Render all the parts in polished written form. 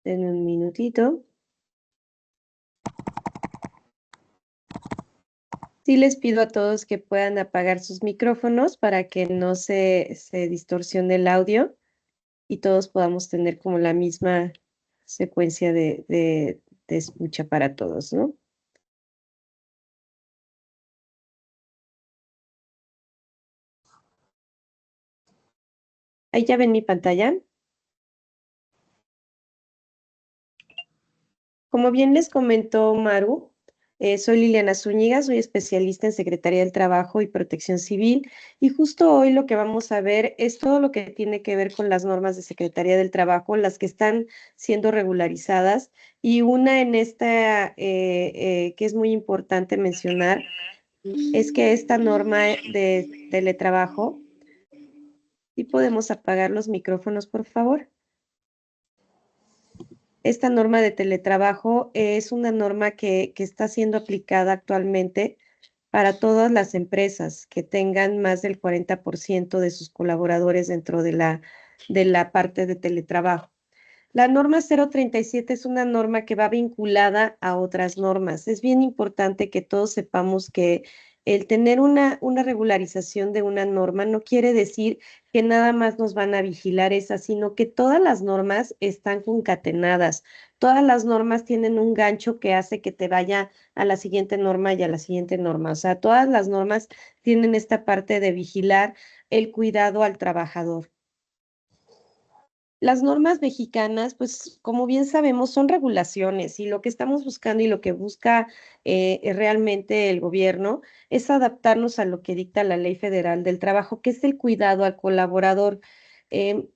Denme un minutito. Sí les pido a todos que puedan apagar sus micrófonos para que no se distorsione el audio y todos podamos tener como la misma secuencia de escucha para todos, ¿no? Ahí ya ven mi pantalla. Como bien les comentó Maru, soy Liliana Zúñiga, soy especialista en Secretaría del Trabajo y Protección Civil y justo hoy lo que vamos a ver es todo lo que tiene que ver con las normas de Secretaría del Trabajo, las que están siendo regularizadas y una en esta que es muy importante mencionar es que esta norma de teletrabajo, ¿y podemos apagar los micrófonos, por favor? Esta norma de teletrabajo es una norma que está siendo aplicada actualmente para todas las empresas que tengan más del 40% de sus colaboradores dentro de la parte de teletrabajo. La norma 037 es una norma que va vinculada a otras normas. Es bien importante que todos sepamos que el tener una regularización de una norma no quiere decir que nada más nos van a vigilar esa, sino que todas las normas están concatenadas. Todas las normas tienen un gancho que hace que te vaya a la siguiente norma y a la siguiente norma. O sea, todas las normas tienen esta parte de vigilar el cuidado al trabajador. Las normas mexicanas, pues como bien sabemos, son regulaciones y lo que estamos buscando y lo que busca realmente el gobierno es adaptarnos a lo que dicta la Ley Federal del Trabajo, que es el cuidado al colaborador. Em,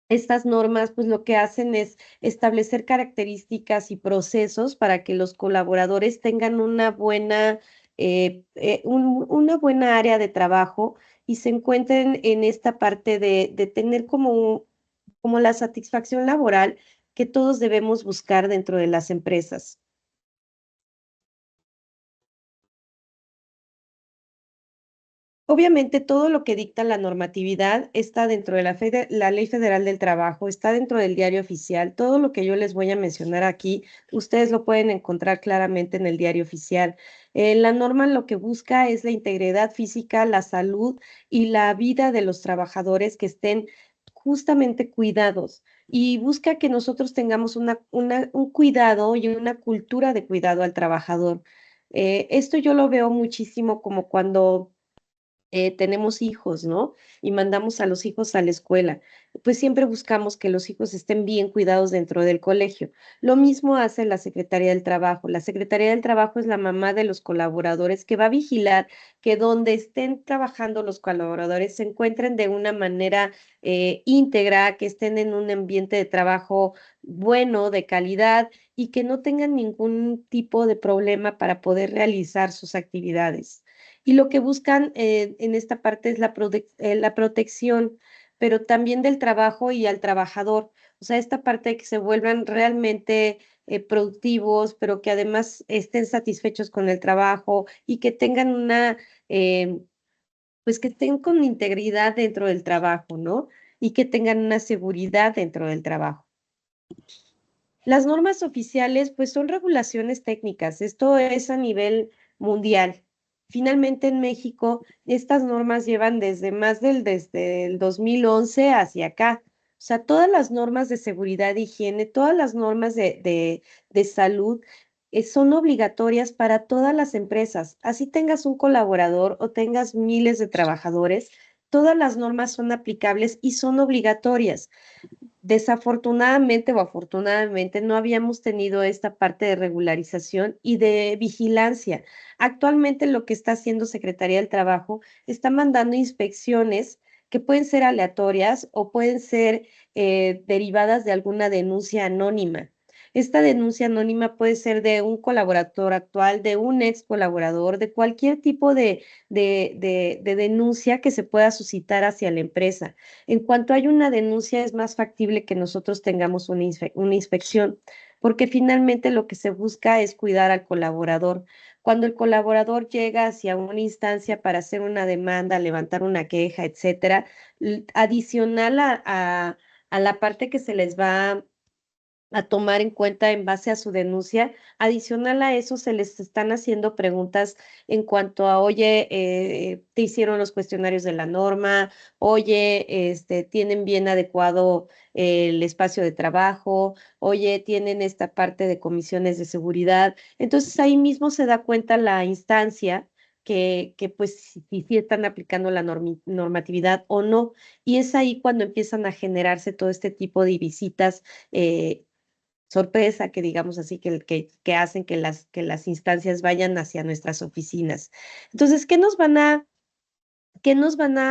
Estas normas, pues lo que hacen es establecer características y procesos para que los colaboradores tengan una buena área de trabajo y se encuentren en esta parte de tener como la satisfacción laboral que todos debemos buscar dentro de las empresas. Obviamente, todo lo que dicta la normatividad está dentro de la Ley Federal del Trabajo, está dentro del Diario Oficial. Todo lo que yo les voy a mencionar aquí, ustedes lo pueden encontrar claramente en el Diario Oficial. La norma lo que busca es la integridad física, la salud y la vida de los trabajadores que estén justamente cuidados y busca que nosotros tengamos un cuidado y una cultura de cuidado al trabajador. Esto yo lo veo muchísimo como cuando tenemos hijos, ¿no? Y mandamos a los hijos a la escuela. Pues siempre buscamos que los hijos estén bien cuidados dentro del colegio. Lo mismo hace la Secretaría del Trabajo. La Secretaría del Trabajo es la mamá de los colaboradores que va a vigilar que donde estén trabajando los colaboradores se encuentren de una manera íntegra, que estén en un ambiente de trabajo bueno, de calidad y que no tengan ningún tipo de problema para poder realizar sus actividades y lo que buscan en esta parte es la protección, pero también del trabajo y al trabajador. O sea, esta parte de que se vuelvan realmente productivos, pero que además estén satisfechos con el trabajo y que tengan eh, pues que estén con integridad dentro del trabajo, ¿no? Y que tengan una seguridad dentro del trabajo. Las normas oficiales, pues son regulaciones técnicas. Esto es a nivel mundial. Finalmente en México, estas normas llevan desde el 2011 hacia acá. O sea, todas las normas de seguridad e higiene, todas las normas de salud son obligatorias para todas las empresas. Así tengas un colaborador o tengas miles de trabajadores, todas las normas son aplicables y son obligatorias. Desafortunadamente o afortunadamente no habíamos tenido esta parte de regularización y de vigilancia. Actualmente lo que está haciendo Secretaría del Trabajo está mandando inspecciones que pueden ser aleatorias o pueden ser derivadas de alguna denuncia anónima. Esta denuncia anónima puede ser de un colaborador actual, de un ex colaborador, de cualquier tipo de denuncia que se pueda suscitar hacia la empresa. En cuanto hay una denuncia, es más factible que nosotros tengamos una inspección, porque finalmente lo que se busca es cuidar al colaborador. Cuando el colaborador llega hacia una instancia para hacer una demanda, levantar una queja, etcétera, adicional a la parte que se les va a tomar en cuenta en base a su denuncia. Adicional a eso, se les están haciendo preguntas en cuanto a, oye, te hicieron los cuestionarios de la norma, oye, tienen bien adecuado el espacio de trabajo, oye, tienen esta parte de comisiones de seguridad. Entonces ahí mismo se da cuenta la instancia que pues si están aplicando la normatividad o no. Y es ahí cuando empiezan a generarse todo este tipo de visitas sorpresa, que digamos así, que hacen que las instancias vayan hacia nuestras oficinas. Entonces, ¿qué nos van a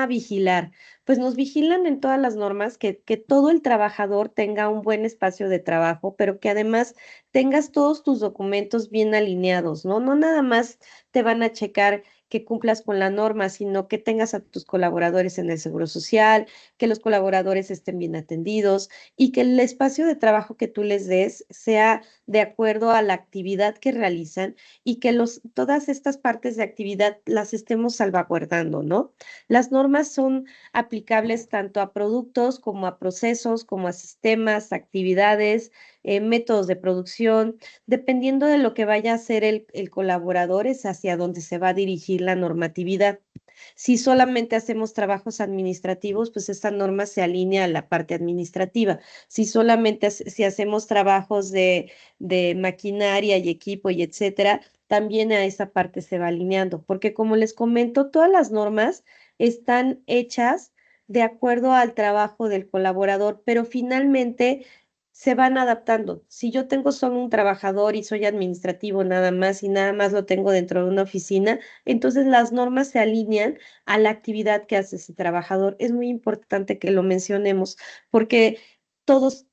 vigilar? Pues nos vigilan en todas las normas que todo el trabajador tenga un buen espacio de trabajo, pero que además tengas todos tus documentos bien alineados, ¿no? No nada más te van a checar que cumplas con la norma, sino que tengas a tus colaboradores en el Seguro Social, que los colaboradores estén bien atendidos y que el espacio de trabajo que tú les des sea de acuerdo a la actividad que realizan y que todas estas partes de actividad las estemos salvaguardando, ¿no? Las normas son aplicables tanto a productos como a procesos, como a sistemas, actividades, métodos de producción. Dependiendo de lo que vaya a hacer el colaborador, es hacia donde se va a dirigir la normatividad. Si solamente hacemos trabajos administrativos, pues esta norma se alinea a la parte administrativa. Si solamente si hacemos trabajos de maquinaria y equipo y etcétera, también a esa parte se va alineando, porque como les comento, todas las normas están hechas de acuerdo al trabajo del colaborador, pero finalmente se van adaptando. Si yo tengo solo un trabajador y soy administrativo nada más y nada más lo tengo dentro de una oficina, entonces las normas se alinean a la actividad que hace ese trabajador. Es muy importante que lo mencionemos porque todos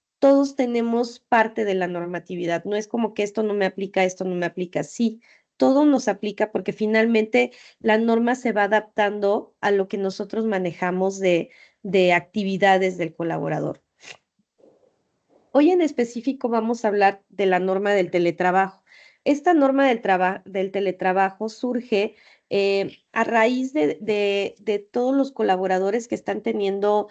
tenemos parte de la normatividad. No es como que esto no me aplica, esto no me aplica. Sí, todo nos aplica porque finalmente la norma se va adaptando a lo que nosotros manejamos de actividades del colaborador. Hoy en específico vamos a hablar de la norma del teletrabajo. Esta norma del teletrabajo surge a raíz de todos los colaboradores que están teniendo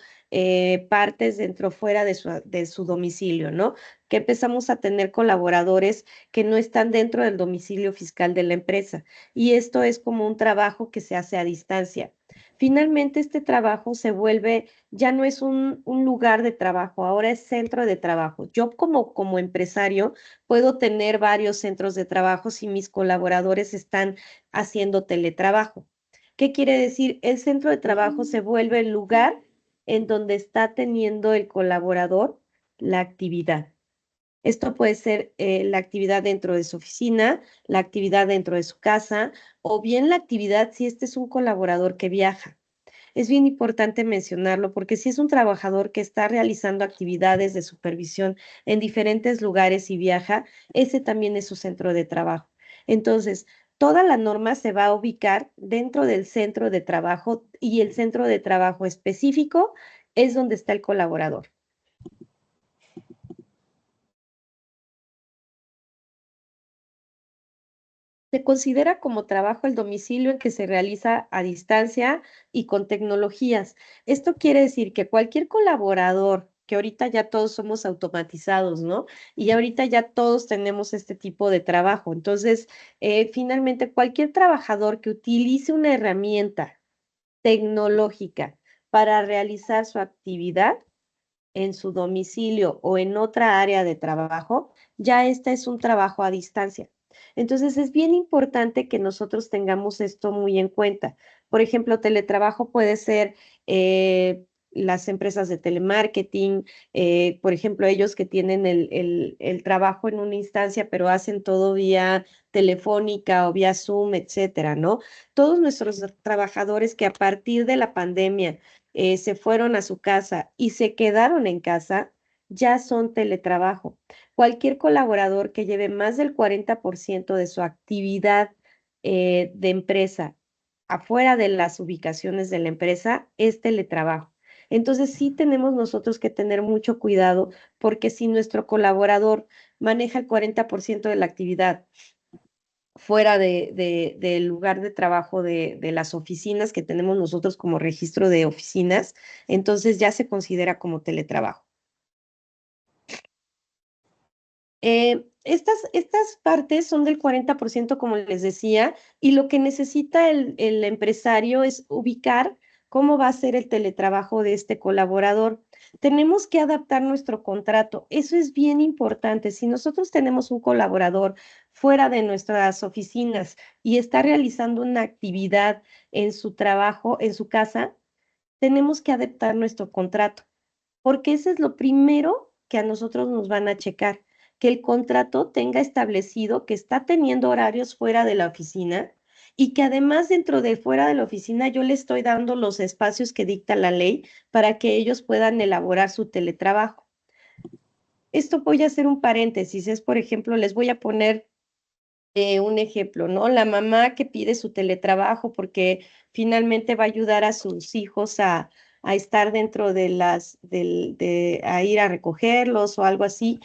partes dentro o fuera de su domicilio, ¿no? Que empezamos a tener colaboradores que no están dentro del domicilio fiscal de la empresa. Y esto es como un trabajo que se hace a distancia. Finalmente, este trabajo se vuelve ya no es un lugar de trabajo, ahora es centro de trabajo. Yo como empresario puedo tener varios centros de trabajo si mis colaboradores están haciendo teletrabajo. ¿Qué quiere decir? El centro de trabajo se vuelve el lugar en donde está teniendo el colaborador la actividad. Esto puede ser la actividad dentro de su oficina, la actividad dentro de su casa o bien la actividad si este es un colaborador que viaja. Es bien importante mencionarlo porque si es un trabajador que está realizando actividades de supervisión en diferentes lugares y viaja, ese también es su centro de trabajo. Entonces, toda la norma se va a ubicar dentro del centro de trabajo y el centro de trabajo específico es donde está el colaborador. Se considera como trabajo el domicilio en que se realiza a distancia y con tecnologías. Esto quiere decir que cualquier colaborador, que ahorita ya todos somos automatizados, ¿no? Y ahorita ya todos tenemos este tipo de trabajo. Entonces, finalmente, cualquier trabajador que utilice una herramienta tecnológica para realizar su actividad en su domicilio o en otra área de trabajo, ya este es un trabajo a distancia. Entonces es bien importante que nosotros tengamos esto muy en cuenta. Por ejemplo, teletrabajo puede ser las empresas de telemarketing, por ejemplo, ellos que tienen el trabajo en una instancia, pero hacen todo vía telefónica o vía Zoom, etcétera, ¿no? Todos nuestros trabajadores que a partir de la pandemia se fueron a su casa y se quedaron en casa, ya son teletrabajo. Cualquier colaborador que lleve más del 40% de su actividad de empresa afuera de las ubicaciones de la empresa es teletrabajo. Entonces sí tenemos nosotros que tener mucho cuidado porque si nuestro colaborador maneja el 40% de la actividad fuera del lugar de trabajo de las oficinas que tenemos nosotros como registro de oficinas, entonces ya se considera como teletrabajo. Estas partes son del 40%, como les decía, y lo que necesita el empresario es ubicar cómo va a ser el teletrabajo de este colaborador. Tenemos que adaptar nuestro contrato. Eso es bien importante. Si nosotros tenemos un colaborador fuera de nuestras oficinas y está realizando una actividad en su trabajo, en su casa, tenemos que adaptar nuestro contrato, porque eso es lo primero que a nosotros nos van a checar, que el contrato tenga establecido que está teniendo horarios fuera de la oficina y que además dentro de fuera de la oficina yo le estoy dando los espacios que dicta la ley para que ellos puedan elaborar su teletrabajo. Esto voy a hacer un paréntesis, es por ejemplo, les voy a poner un ejemplo, ¿no? La mamá que pide su teletrabajo porque finalmente va a ayudar a sus hijos a estar dentro de a ir a recogerlos o algo así.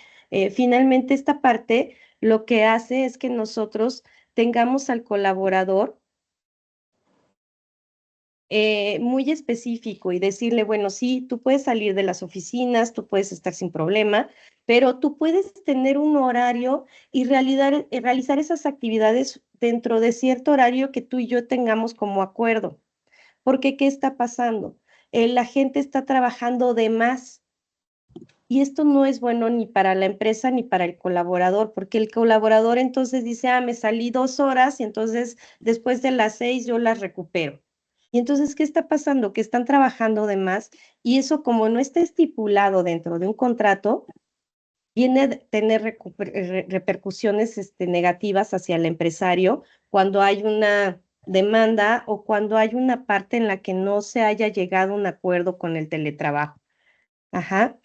Finalmente esta parte lo que hace es que nosotros tengamos al colaborador muy específico y decirle, bueno, sí, tú puedes salir de las oficinas, tú puedes estar sin problema, pero tú puedes tener un horario y realizar esas actividades dentro de cierto horario que tú y yo tengamos como acuerdo. Porque, ¿qué está pasando? La gente está trabajando de más. Y esto no es bueno ni para la empresa ni para el colaborador, porque el colaborador entonces dice, me salí 2 horas y entonces después de las 6 yo las recupero. Y entonces, ¿qué está pasando? Que están trabajando de más y eso como no está estipulado dentro de un contrato, viene a tener repercusiones negativas hacia el empresario cuando hay una demanda o cuando hay una parte en la que no se haya llegado a un acuerdo con el teletrabajo. Ajá.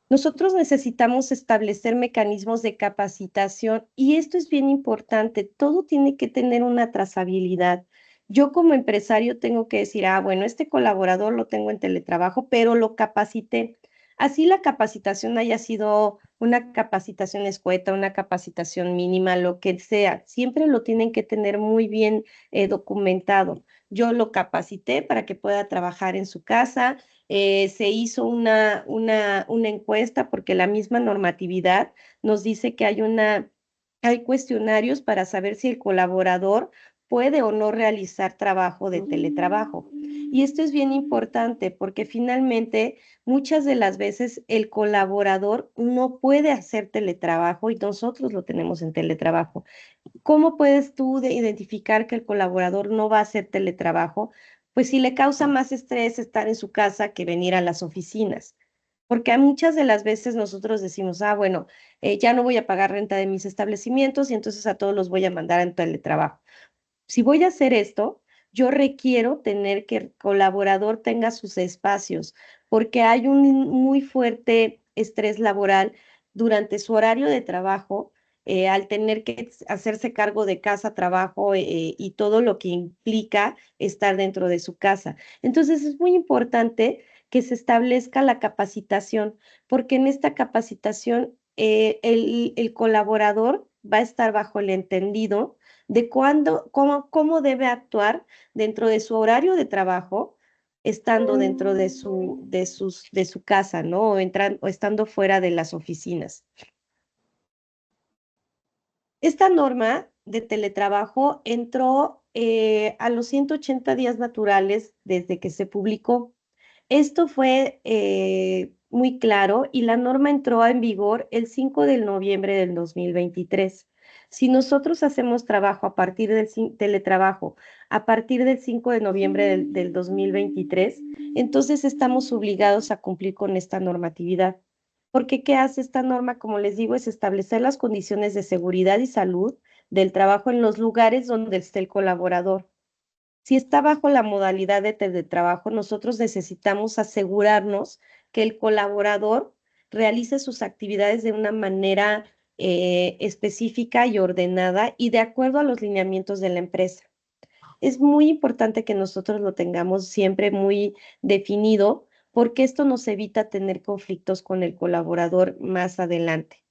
Nosotros necesitamos establecer mecanismos de capacitación y esto es bien importante. Todo tiene que tener una trazabilidad. Yo como empresario tengo que decir, bueno, este colaborador lo tengo en teletrabajo, pero lo capacité. Así la capacitación haya sido una capacitación escueta, una capacitación mínima, lo que sea, siempre lo tienen que tener muy bien documentado. Yo lo capacité para que pueda trabajar en su casa, se hizo una encuesta porque la misma normatividad nos dice que hay cuestionarios para saber si el colaborador puede o no realizar trabajo de teletrabajo. Y esto es bien importante porque finalmente muchas de las veces el colaborador no puede hacer teletrabajo y nosotros lo tenemos en teletrabajo. ¿Cómo puedes tú identificar que el colaborador no va a hacer teletrabajo? Pues si le causa más estrés estar en su casa que venir a las oficinas. Porque a muchas de las veces nosotros decimos, bueno, ya no voy a pagar renta de mis establecimientos y entonces a todos los voy a mandar en teletrabajo. Si voy a hacer esto, yo requiero tener que el colaborador tenga sus espacios, porque hay un muy fuerte estrés laboral durante su horario de trabajo, al tener que hacerse cargo de casa, trabajo y todo lo que implica estar dentro de su casa. Entonces es muy importante que se establezca la capacitación, porque en esta capacitación el colaborador va a estar bajo el entendido de cómo debe actuar dentro de su horario de trabajo, estando dentro de su casa, ¿no? O estando fuera de las oficinas. Esta norma de teletrabajo entró a los 180 días naturales desde que se publicó. Esto fue muy claro y la norma entró en vigor el 5 de noviembre del 2023. Si nosotros hacemos trabajo a partir teletrabajo a partir del 5 de noviembre del 2023, entonces estamos obligados a cumplir con esta normatividad. Porque ¿qué hace esta norma? Como les digo, es establecer las condiciones de seguridad y salud del trabajo en los lugares donde esté el colaborador. Si está bajo la modalidad de teletrabajo, nosotros necesitamos asegurarnos que el colaborador realice sus actividades de una manera específica y ordenada y de acuerdo a los lineamientos de la empresa. Es muy importante que nosotros lo tengamos siempre muy definido porque esto nos evita tener conflictos con el colaborador más adelante.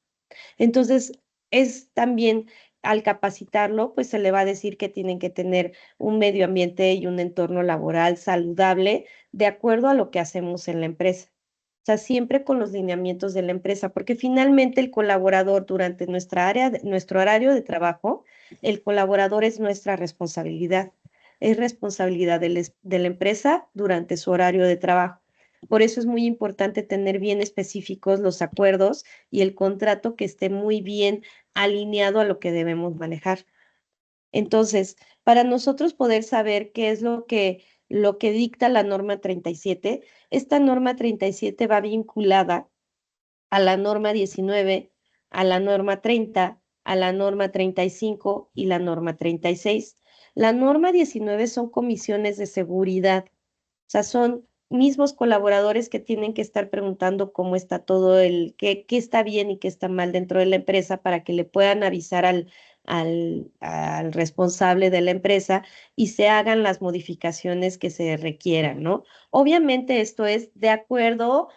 Entonces, es también al capacitarlo, pues se le va a decir que tienen que tener un medio ambiente y un entorno laboral saludable de acuerdo a lo que hacemos en la empresa. O sea, siempre con los lineamientos de la empresa, porque finalmente el colaborador durante nuestro horario de trabajo, el colaborador es nuestra responsabilidad, es responsabilidad de la empresa durante su horario de trabajo. Por eso es muy importante tener bien específicos los acuerdos y el contrato que esté muy bien alineado a lo que debemos manejar. Entonces, para nosotros poder saber qué es lo que dicta la norma 37, esta norma 37 va vinculada a la norma 19, a la norma 30, a la norma 35 y la norma 36. La norma 19 son comisiones de seguridad, o sea, son mismos colaboradores que tienen que estar preguntando cómo está todo qué está bien y qué está mal dentro de la empresa para que le puedan avisar al responsable de la empresa y se hagan las modificaciones que se requieran, ¿no? Obviamente esto es de acuerdo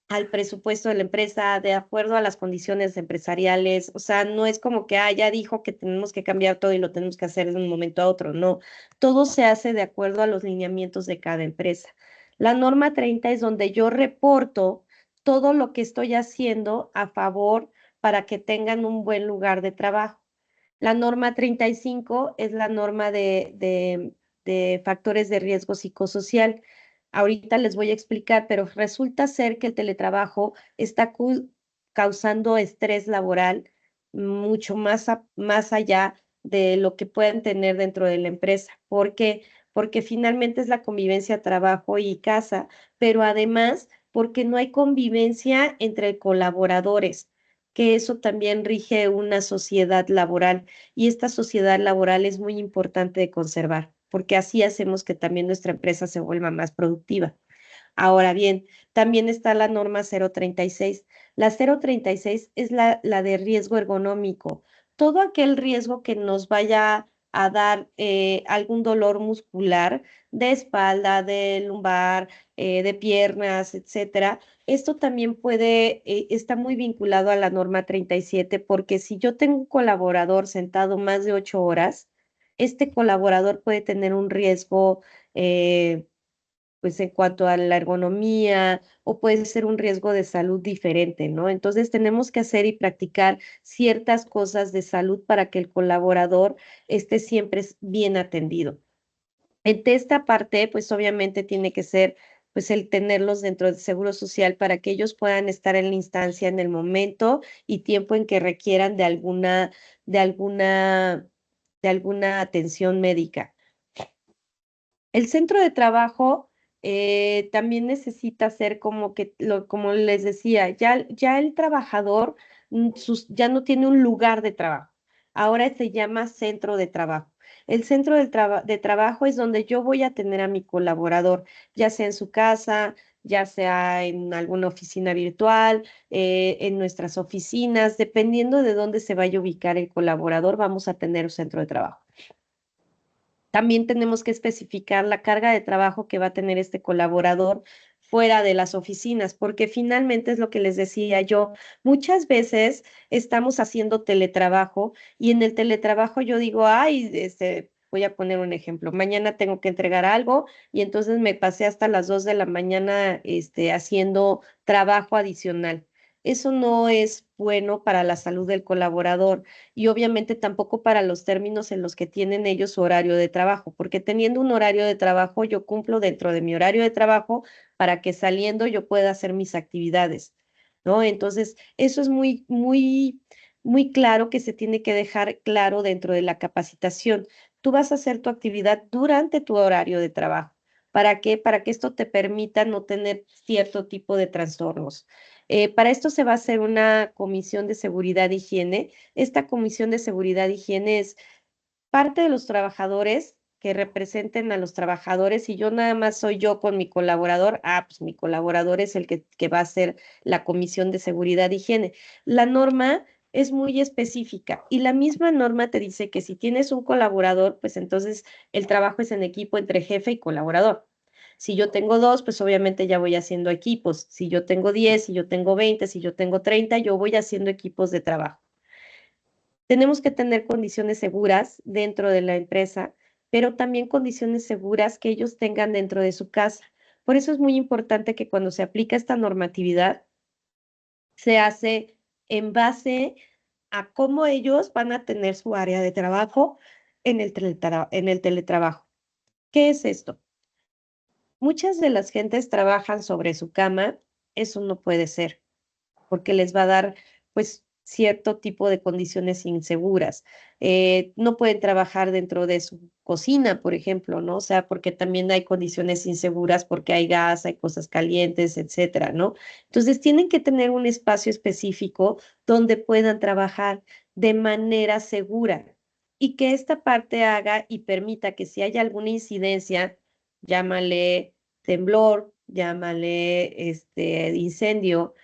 al presupuesto de la empresa, de acuerdo a las condiciones empresariales, o sea, no es como que, ya dijo que tenemos que cambiar todo y lo tenemos que hacer de un momento a otro, no, todo se hace de acuerdo a los lineamientos de cada empresa. La norma 30 es donde yo reporto todo lo que estoy haciendo a favor para que tengan un buen lugar de trabajo. La norma 35 es la norma de factores de riesgo psicosocial. Ahorita les voy a explicar, pero resulta ser que el teletrabajo está causando estrés laboral mucho más allá de lo que pueden tener dentro de la empresa. ¿Por qué? Porque finalmente es la convivencia trabajo y casa, pero además porque no hay convivencia entre colaboradores, que eso también rige una sociedad laboral y esta sociedad laboral es muy importante de conservar, porque así hacemos que también nuestra empresa se vuelva más productiva. Ahora bien, también está la norma 036. La 036 es la de riesgo ergonómico. Todo aquel riesgo que nos vaya a dar algún dolor muscular de espalda, de lumbar, de piernas, etcétera. Esto también está muy vinculado a la norma 37 porque si yo tengo un colaborador sentado más de 8 horas, este colaborador puede tener un riesgo pues en cuanto a la ergonomía o puede ser un riesgo de salud diferente, ¿no? Entonces tenemos que hacer y practicar ciertas cosas de salud para que el colaborador esté siempre bien atendido. En esta parte, pues obviamente tiene que ser pues el tenerlos dentro del Seguro Social para que ellos puedan estar en la instancia en el momento y tiempo en que requieran de alguna, de alguna atención médica. El centro de trabajo también necesita ser como como les decía, ya el trabajador ya no tiene un lugar de trabajo, ahora se llama centro de trabajo. El centro de trabajo es donde yo voy a tener a mi colaborador, ya sea en su casa, ya sea en alguna oficina virtual, en nuestras oficinas, dependiendo de dónde se vaya a ubicar el colaborador, vamos a tener un centro de trabajo. También tenemos que especificar la carga de trabajo que va a tener este colaborador fuera de las oficinas, porque finalmente es lo que les decía yo, muchas veces estamos haciendo teletrabajo y en el teletrabajo yo digo, ay, voy a poner un ejemplo, mañana tengo que entregar algo y entonces me pasé hasta las 2 de la mañana, haciendo trabajo adicional. Eso no es bueno para la salud del colaborador y obviamente tampoco para los términos en los que tienen ellos su horario de trabajo, porque teniendo un horario de trabajo, yo cumplo dentro de mi horario de trabajo para que saliendo yo pueda hacer mis actividades, ¿no? Entonces, eso es muy claro que se tiene que dejar claro dentro de la capacitación. Tú vas a hacer tu actividad durante tu horario de trabajo. ¿Para qué? Para que esto te permita no tener cierto tipo de trastornos. Para esto se va a hacer una comisión de seguridad e higiene. Esta comisión de seguridad e higiene es parte de los trabajadores que representen a los trabajadores y yo nada más soy yo con mi colaborador, pues mi colaborador es el que va a hacer la comisión de seguridad e higiene. La norma es muy específica y la misma norma te dice que si tienes un colaborador, pues entonces el trabajo es en equipo entre jefe y colaborador. Si yo tengo dos, pues obviamente ya voy haciendo equipos. Si yo tengo 10, si yo tengo 20, si yo tengo 30, yo voy haciendo equipos de trabajo. Tenemos que tener condiciones seguras dentro de la empresa, pero también condiciones seguras que ellos tengan dentro de su casa. Por eso es muy importante que cuando se aplica esta normatividad, se hace en base a cómo ellos van a tener su área de trabajo en el teletrabajo. ¿Qué es esto? Muchas de las gentes trabajan sobre su cama, eso no puede ser, porque les va a dar, pues, cierto tipo de condiciones inseguras. No pueden trabajar dentro de su cocina, por ejemplo, ¿no? O sea, porque también hay condiciones inseguras, porque hay gas, hay cosas calientes, etcétera, ¿no? Entonces, tienen que tener un espacio específico donde puedan trabajar de manera segura y que esta parte haga y permita que si hay alguna incidencia, llámale temblor, llámale incendio,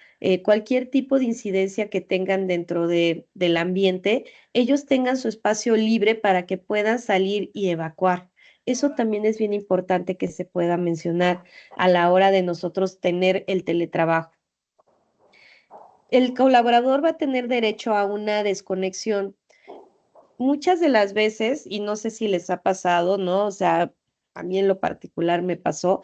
cualquier tipo de incidencia que tengan dentro del ambiente, ellos tengan su espacio libre para que puedan salir y evacuar. Eso también es bien importante que se pueda mencionar a la hora de nosotros tener el teletrabajo. El colaborador va a tener derecho a una desconexión muchas de las veces, y no sé si les ha pasado, ¿no? O sea, a mí en lo particular me pasó,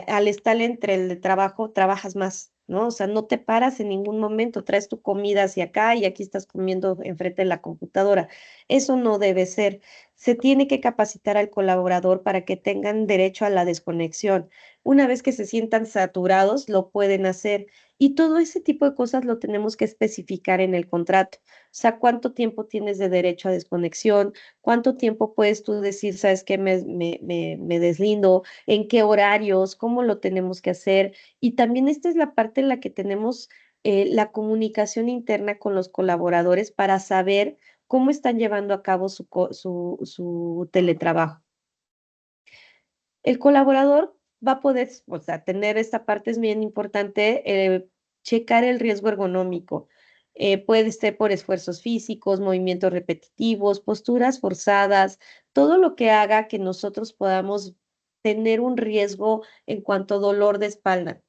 al estar entre el trabajo, trabajas más, ¿no? O sea, no te paras en ningún momento, traes tu comida hacia acá y aquí estás comiendo enfrente de la computadora. Eso no debe ser. Se tiene que capacitar al colaborador para que tengan derecho a la desconexión. Una vez que se sientan saturados, lo pueden hacer. Y todo ese tipo de cosas lo tenemos que especificar en el contrato. O sea, cuánto tiempo tienes de derecho a desconexión, cuánto tiempo puedes tú decir, sabes qué, me deslindo, en qué horarios, cómo lo tenemos que hacer. Y también esta es la parte en la que tenemos la comunicación interna con los colaboradores para saber cómo están llevando a cabo su teletrabajo. El colaborador va a poder, o sea, tener esta parte es bien importante, checar el riesgo ergonómico. Puede ser por esfuerzos físicos, movimientos repetitivos, posturas forzadas, todo lo que haga que nosotros podamos tener un riesgo en cuanto a dolor de espalda.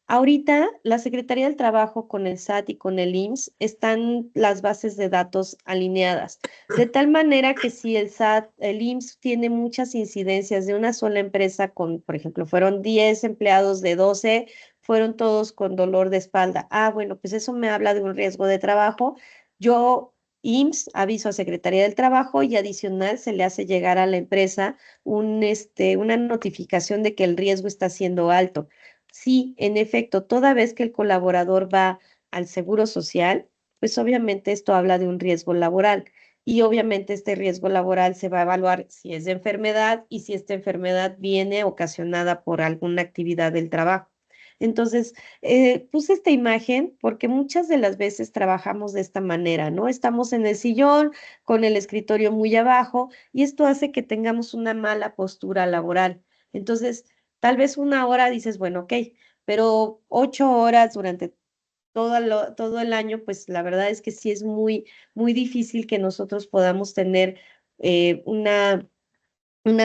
Ahorita, la Secretaría del Trabajo con el SAT y con el IMSS están las bases de datos alineadas, de tal manera que si el SAT, el IMSS tiene muchas incidencias de una sola empresa con, por ejemplo, fueron 10 empleados de 12, fueron todos con dolor de espalda. Ah, bueno, pues eso me habla de un riesgo de trabajo. Yo, IMSS, aviso a Secretaría del Trabajo y adicional se le hace llegar a la empresa una notificación de que el riesgo está siendo alto. Sí, en efecto, toda vez que el colaborador va al seguro social, pues obviamente esto habla de un riesgo laboral y obviamente este riesgo laboral se va a evaluar si es de enfermedad y si esta enfermedad viene ocasionada por alguna actividad del trabajo. Entonces, puse esta imagen porque muchas de las veces trabajamos de esta manera, ¿no? Estamos en el sillón con el escritorio muy abajo y esto hace que tengamos una mala postura laboral. Entonces, tal vez una hora dices, bueno, ok, pero 8 horas durante todo el año, pues la verdad es que sí es muy, muy difícil que nosotros podamos tener una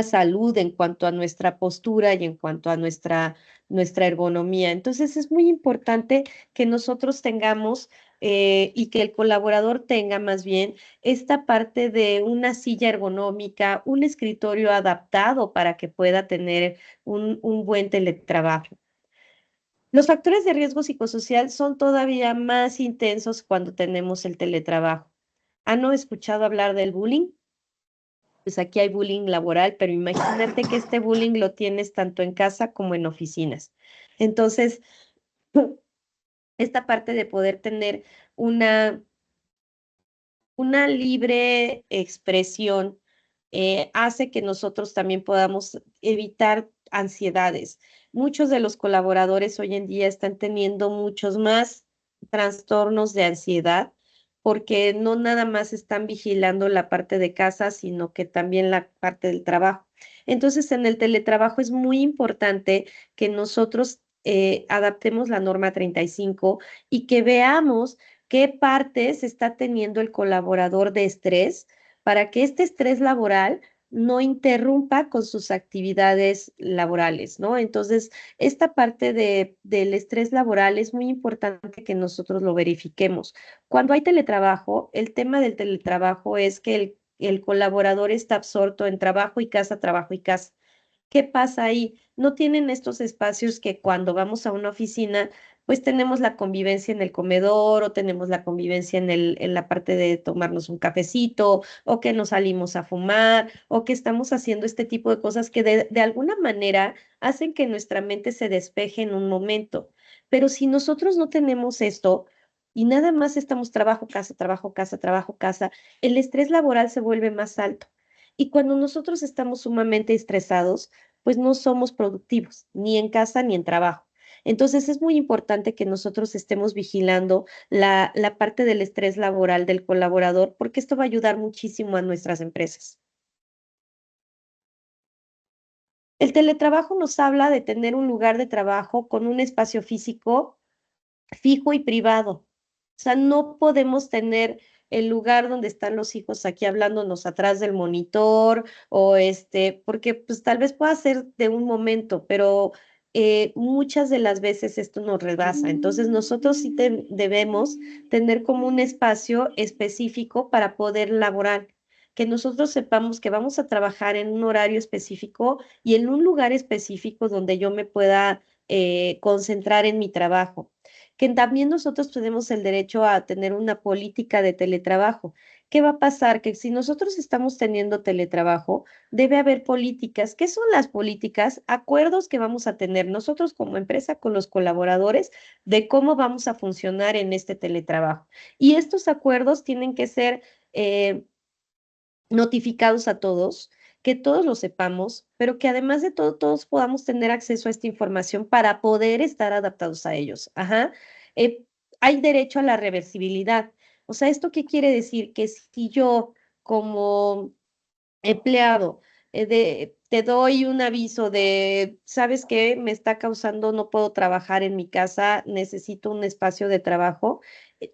salud en cuanto a nuestra postura y en cuanto a nuestra ergonomía. Entonces es muy importante que nosotros tengamos y que el colaborador tenga más bien esta parte de una silla ergonómica, un escritorio adaptado para que pueda tener un buen teletrabajo. Los factores de riesgo psicosocial son todavía más intensos cuando tenemos el teletrabajo. ¿Han escuchado hablar del bullying? Pues aquí hay bullying laboral, pero imagínate que este bullying lo tienes tanto en casa como en oficinas. Entonces, esta parte de poder tener una, una libre expresión hace que nosotros también podamos evitar ansiedades. Muchos de los colaboradores hoy en día están teniendo muchos más trastornos de ansiedad porque no nada más están vigilando la parte de casa, sino que también la parte del trabajo. Entonces, en el teletrabajo es muy importante que nosotros adaptemos la norma 35 y que veamos qué partes está teniendo el colaborador de estrés para que este estrés laboral no interrumpa con sus actividades laborales, ¿no? Entonces, esta parte del estrés laboral es muy importante que nosotros lo verifiquemos. Cuando hay teletrabajo, el tema del teletrabajo es que el colaborador está absorto en trabajo y casa, trabajo y casa. ¿Qué pasa ahí? No tienen estos espacios que cuando vamos a una oficina, pues tenemos la convivencia en el comedor o tenemos la convivencia en la parte de tomarnos un cafecito o que nos salimos a fumar o que estamos haciendo este tipo de cosas que de alguna manera hacen que nuestra mente se despeje en un momento. Pero si nosotros no tenemos esto y nada más estamos trabajo, casa, trabajo, casa, trabajo, casa, el estrés laboral se vuelve más alto. Y cuando nosotros estamos sumamente estresados, pues no somos productivos, ni en casa ni en trabajo. Entonces es muy importante que nosotros estemos vigilando la parte del estrés laboral del colaborador, porque esto va a ayudar muchísimo a nuestras empresas. El teletrabajo nos habla de tener un lugar de trabajo con un espacio físico fijo y privado. O sea, no podemos tener el lugar donde están los hijos aquí hablándonos atrás del monitor o porque pues tal vez pueda ser de un momento, pero muchas de las veces esto nos rebasa. Entonces nosotros sí debemos tener como un espacio específico para poder laborar, que nosotros sepamos que vamos a trabajar en un horario específico y en un lugar específico donde yo me pueda concentrar en mi trabajo, que también nosotros tenemos el derecho a tener una política de teletrabajo. ¿Qué va a pasar? Que si nosotros estamos teniendo teletrabajo, debe haber políticas. ¿Qué son las políticas? Acuerdos que vamos a tener nosotros como empresa con los colaboradores de cómo vamos a funcionar en este teletrabajo. Y estos acuerdos tienen que ser eh, notificados a todos, que todos lo sepamos, pero que además de todo, todos podamos tener acceso a esta información para poder estar adaptados a ellos. Ajá. Eh, Hay derecho a la reversibilidad. O sea, ¿esto qué quiere decir? Que si yo como empleado, te doy un aviso de, ¿sabes qué? Me está causando, no puedo trabajar en mi casa, necesito un espacio de trabajo.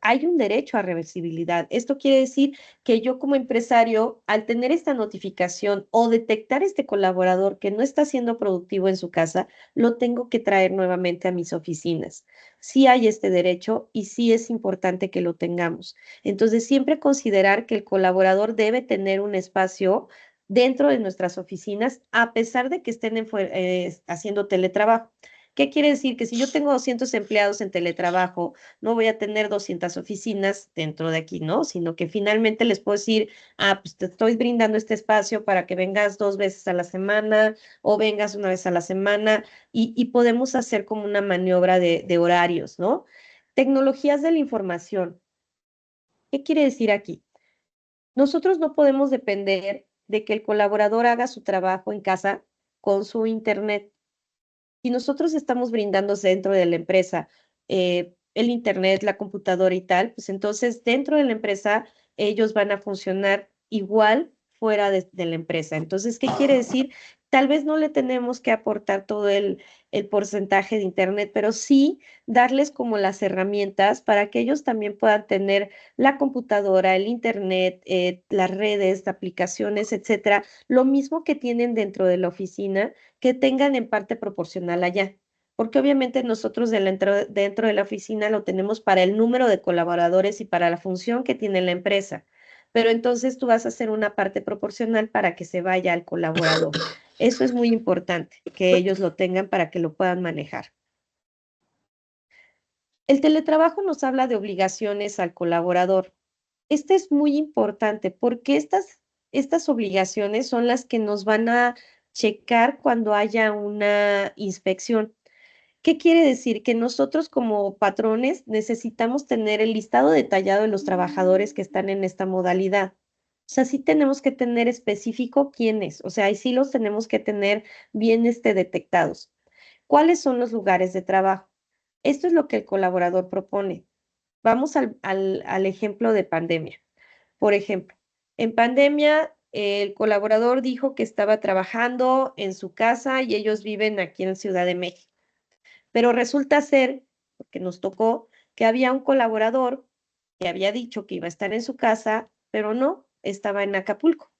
Hay un derecho a reversibilidad. Esto quiere decir que yo como empresario, al tener esta notificación o detectar este colaborador que no está siendo productivo en su casa, lo tengo que traer nuevamente a mis oficinas. Sí hay este derecho y sí es importante que lo tengamos. Entonces, siempre considerar que el colaborador debe tener un espacio dentro de nuestras oficinas, a pesar de que estén haciendo teletrabajo. ¿Qué quiere decir? Que si yo tengo 200 empleados en teletrabajo, no voy a tener 200 oficinas dentro de aquí, ¿no? Sino que finalmente les puedo decir, pues te estoy brindando este espacio para que vengas 2 veces a la semana o vengas una vez a la semana y podemos hacer como una maniobra de horarios, ¿no? Tecnologías de la información. ¿Qué quiere decir aquí? Nosotros no podemos depender de que el colaborador haga su trabajo en casa con su internet. Si nosotros estamos brindando dentro de la empresa el internet, la computadora y tal, pues entonces dentro de la empresa ellos van a funcionar igual fuera de la empresa. Entonces, ¿qué quiere decir? Tal vez no le tenemos que aportar todo el porcentaje de internet, pero sí darles como las herramientas para que ellos también puedan tener la computadora, el internet, las redes, aplicaciones, etcétera, lo mismo que tienen dentro de la oficina, que tengan en parte proporcional allá. Porque obviamente nosotros dentro de la oficina lo tenemos para el número de colaboradores y para la función que tiene la empresa. Pero entonces tú vas a hacer una parte proporcional para que se vaya al colaborador. Eso es muy importante, que ellos lo tengan para que lo puedan manejar. El teletrabajo nos habla de obligaciones al colaborador. Este es muy importante porque estas obligaciones son las que nos van a checar cuando haya una inspección. ¿Qué quiere decir? Que nosotros como patrones necesitamos tener el listado detallado de los trabajadores que están en esta modalidad. O sea, sí tenemos que tener específico quiénes, o sea, ahí sí los tenemos que tener bien detectados. ¿Cuáles son los lugares de trabajo? Esto es lo que el colaborador propone. Vamos al ejemplo de pandemia. Por ejemplo, en pandemia, el colaborador dijo que estaba trabajando en su casa y ellos viven aquí en Ciudad de México. Pero resulta ser, porque nos tocó, que había un colaborador que había dicho que iba a estar en su casa, pero no, estaba en Acapulco.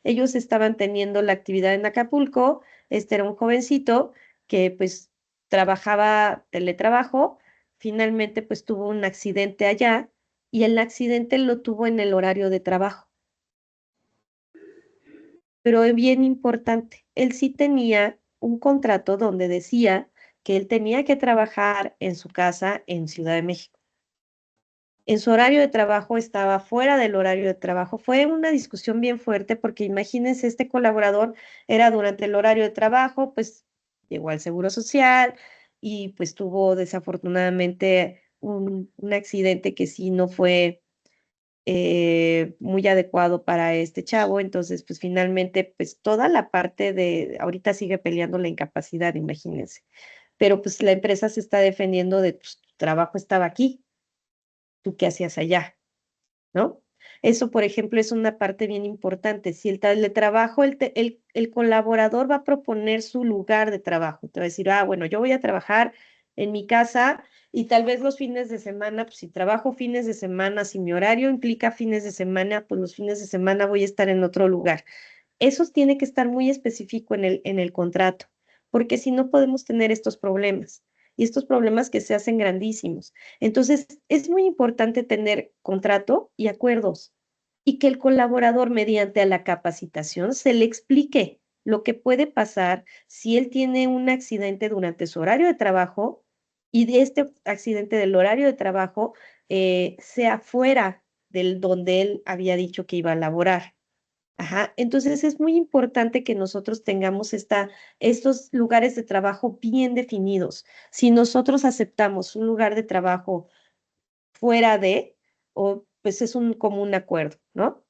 Ellos estaban teniendo la actividad en Acapulco, este era un jovencito que pues trabajaba teletrabajo, finalmente pues tuvo un accidente allá y el accidente lo tuvo en el horario de trabajo. Pero es bien importante, él sí tenía un contrato donde decía que él tenía que trabajar en su casa en Ciudad de México. En su horario de trabajo estaba fuera del horario de trabajo. Fue una discusión bien fuerte porque imagínense, este colaborador era durante el horario de trabajo, pues llegó al Seguro Social y pues tuvo desafortunadamente un accidente que sí no fue muy adecuado para este chavo. Entonces, pues finalmente, pues toda la parte de, ahorita sigue peleando la incapacidad, imagínense. Pero pues la empresa se está defendiendo de, pues, tu trabajo estaba aquí, ¿tú qué hacías allá? ¿No? Eso, por ejemplo, es una parte bien importante. Si el teletrabajo, el colaborador va a proponer su lugar de trabajo. Te va a decir, ah, bueno, yo voy a trabajar en mi casa y tal vez los fines de semana, pues si trabajo fines de semana, si mi horario implica fines de semana, pues los fines de semana voy a estar en otro lugar. Eso tiene que estar muy específico en el contrato, porque si no podemos tener estos problemas y estos problemas que se hacen grandísimos. Entonces, es muy importante tener contrato y acuerdos y que el colaborador, mediante a la capacitación, se le explique lo que puede pasar si él tiene un accidente durante su horario de trabajo y de este accidente del horario de trabajo sea fuera del donde él había dicho que iba a laborar. Ajá, entonces es muy importante que nosotros tengamos estos lugares de trabajo bien definidos. Si nosotros aceptamos un lugar de trabajo fuera de, o pues es un común acuerdo, ¿no?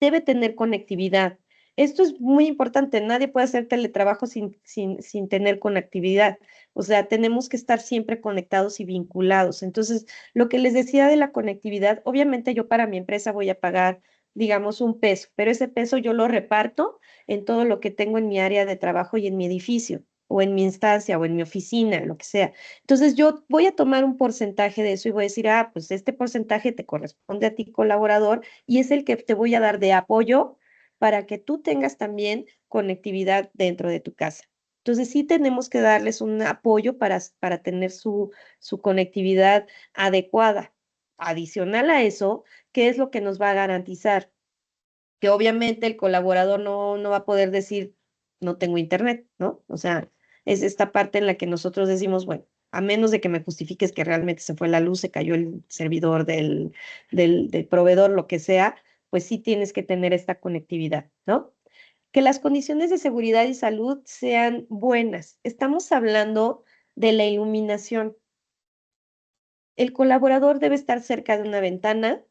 Debe tener conectividad. Esto es muy importante. Nadie puede hacer teletrabajo sin tener conectividad. O sea, tenemos que estar siempre conectados y vinculados. Entonces, lo que les decía de la conectividad, obviamente yo para mi empresa voy a pagar, digamos, un peso, pero ese peso yo lo reparto en todo lo que tengo en mi área de trabajo y en mi edificio, o en mi instancia, o en mi oficina, lo que sea. Entonces, yo voy a tomar un porcentaje de eso y voy a decir, ah, pues este porcentaje te corresponde a ti, colaborador, y es el que te voy a dar de apoyo para que tú tengas también conectividad dentro de tu casa. Entonces sí tenemos que darles un apoyo para tener su conectividad adecuada. Adicional a eso, ¿qué es lo que nos va a garantizar? Que obviamente el colaborador no va a poder decir, no tengo internet, ¿no? O sea, es esta parte en la que nosotros decimos, bueno, a menos de que me justifiques que realmente se fue la luz, se cayó el servidor del proveedor, lo que sea, pues sí tienes que tener esta conectividad, ¿no? Que las condiciones de seguridad y salud sean buenas. Estamos hablando de la iluminación. El colaborador debe estar cerca de una ventana,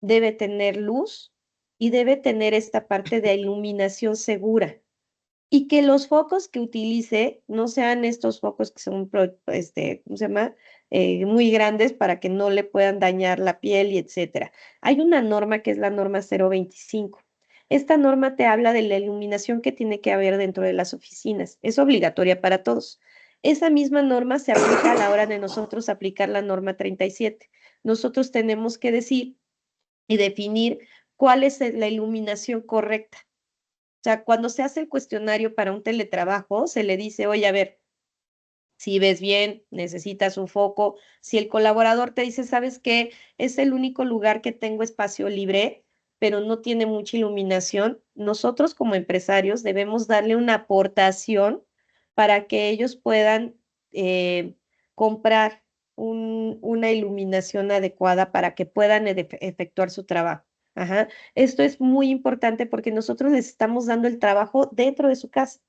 debe tener luz y debe tener esta parte de iluminación segura. Y que los focos que utilice no sean estos focos que son, ¿cómo se llama? Muy grandes para que no le puedan dañar la piel y etcétera. Hay una norma que es la norma 025. Esta norma te habla de la iluminación que tiene que haber dentro de las oficinas. Es obligatoria para todos. Esa misma norma se aplica a la hora de nosotros aplicar la norma 37. Nosotros tenemos que decir y definir cuál es la iluminación correcta. O sea, cuando se hace el cuestionario para un teletrabajo, se le dice, oye, a ver, si ves bien, necesitas un foco. Si el colaborador te dice, ¿sabes qué? Es el único lugar que tengo espacio libre, pero no tiene mucha iluminación, nosotros como empresarios debemos darle una aportación para que ellos puedan eh, comprar una iluminación adecuada para que puedan efectuar su trabajo. Ajá. Esto es muy importante porque nosotros les estamos dando el trabajo dentro de su casa.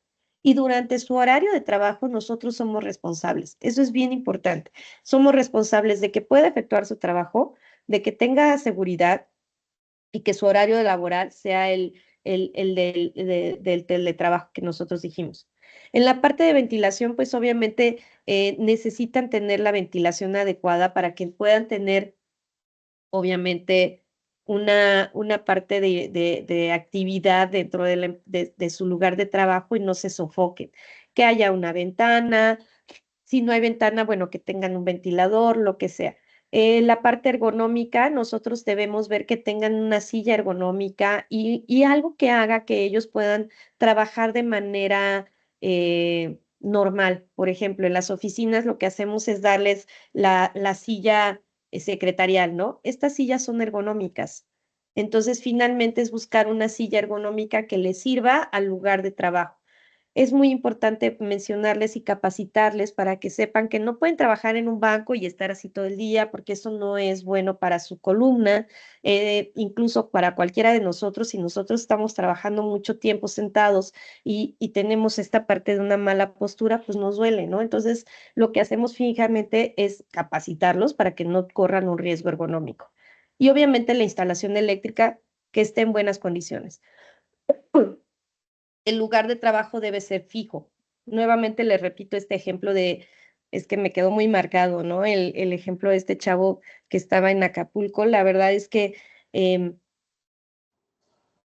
Y durante su horario de trabajo nosotros somos responsables. Eso es bien importante. Somos responsables de que pueda efectuar su trabajo, de que tenga seguridad y que su horario de laboral sea del teletrabajo que nosotros dijimos. En la parte de ventilación, pues obviamente necesitan tener la ventilación adecuada para que puedan tener obviamente una parte de actividad dentro de su lugar de trabajo y no se sofoquen. Que haya una ventana, si no hay ventana, bueno, que tengan un ventilador, lo que sea. La parte ergonómica, nosotros debemos ver que tengan una silla ergonómica y algo que haga que ellos puedan trabajar de manera normal. Por ejemplo, en las oficinas lo que hacemos es darles la silla secretarial, ¿no? Estas sillas son ergonómicas. Entonces, finalmente es buscar una silla ergonómica que les sirva al lugar de trabajo. es muy importante mencionarles y capacitarles para que sepan que no pueden trabajar en un banco y estar así todo el día, porque eso no es bueno para su columna, incluso para cualquiera de nosotros, si nosotros estamos trabajando mucho tiempo sentados y tenemos esta parte de una mala postura, pues nos duele, ¿no? Entonces, lo que hacemos fijamente es capacitarlos para que no corran un riesgo ergonómico. Y obviamente la instalación eléctrica que esté en buenas condiciones. El lugar de trabajo debe ser fijo. Nuevamente les repito este ejemplo es que me quedó muy marcado, ¿no? El ejemplo de este chavo que estaba en Acapulco, la verdad es que eh,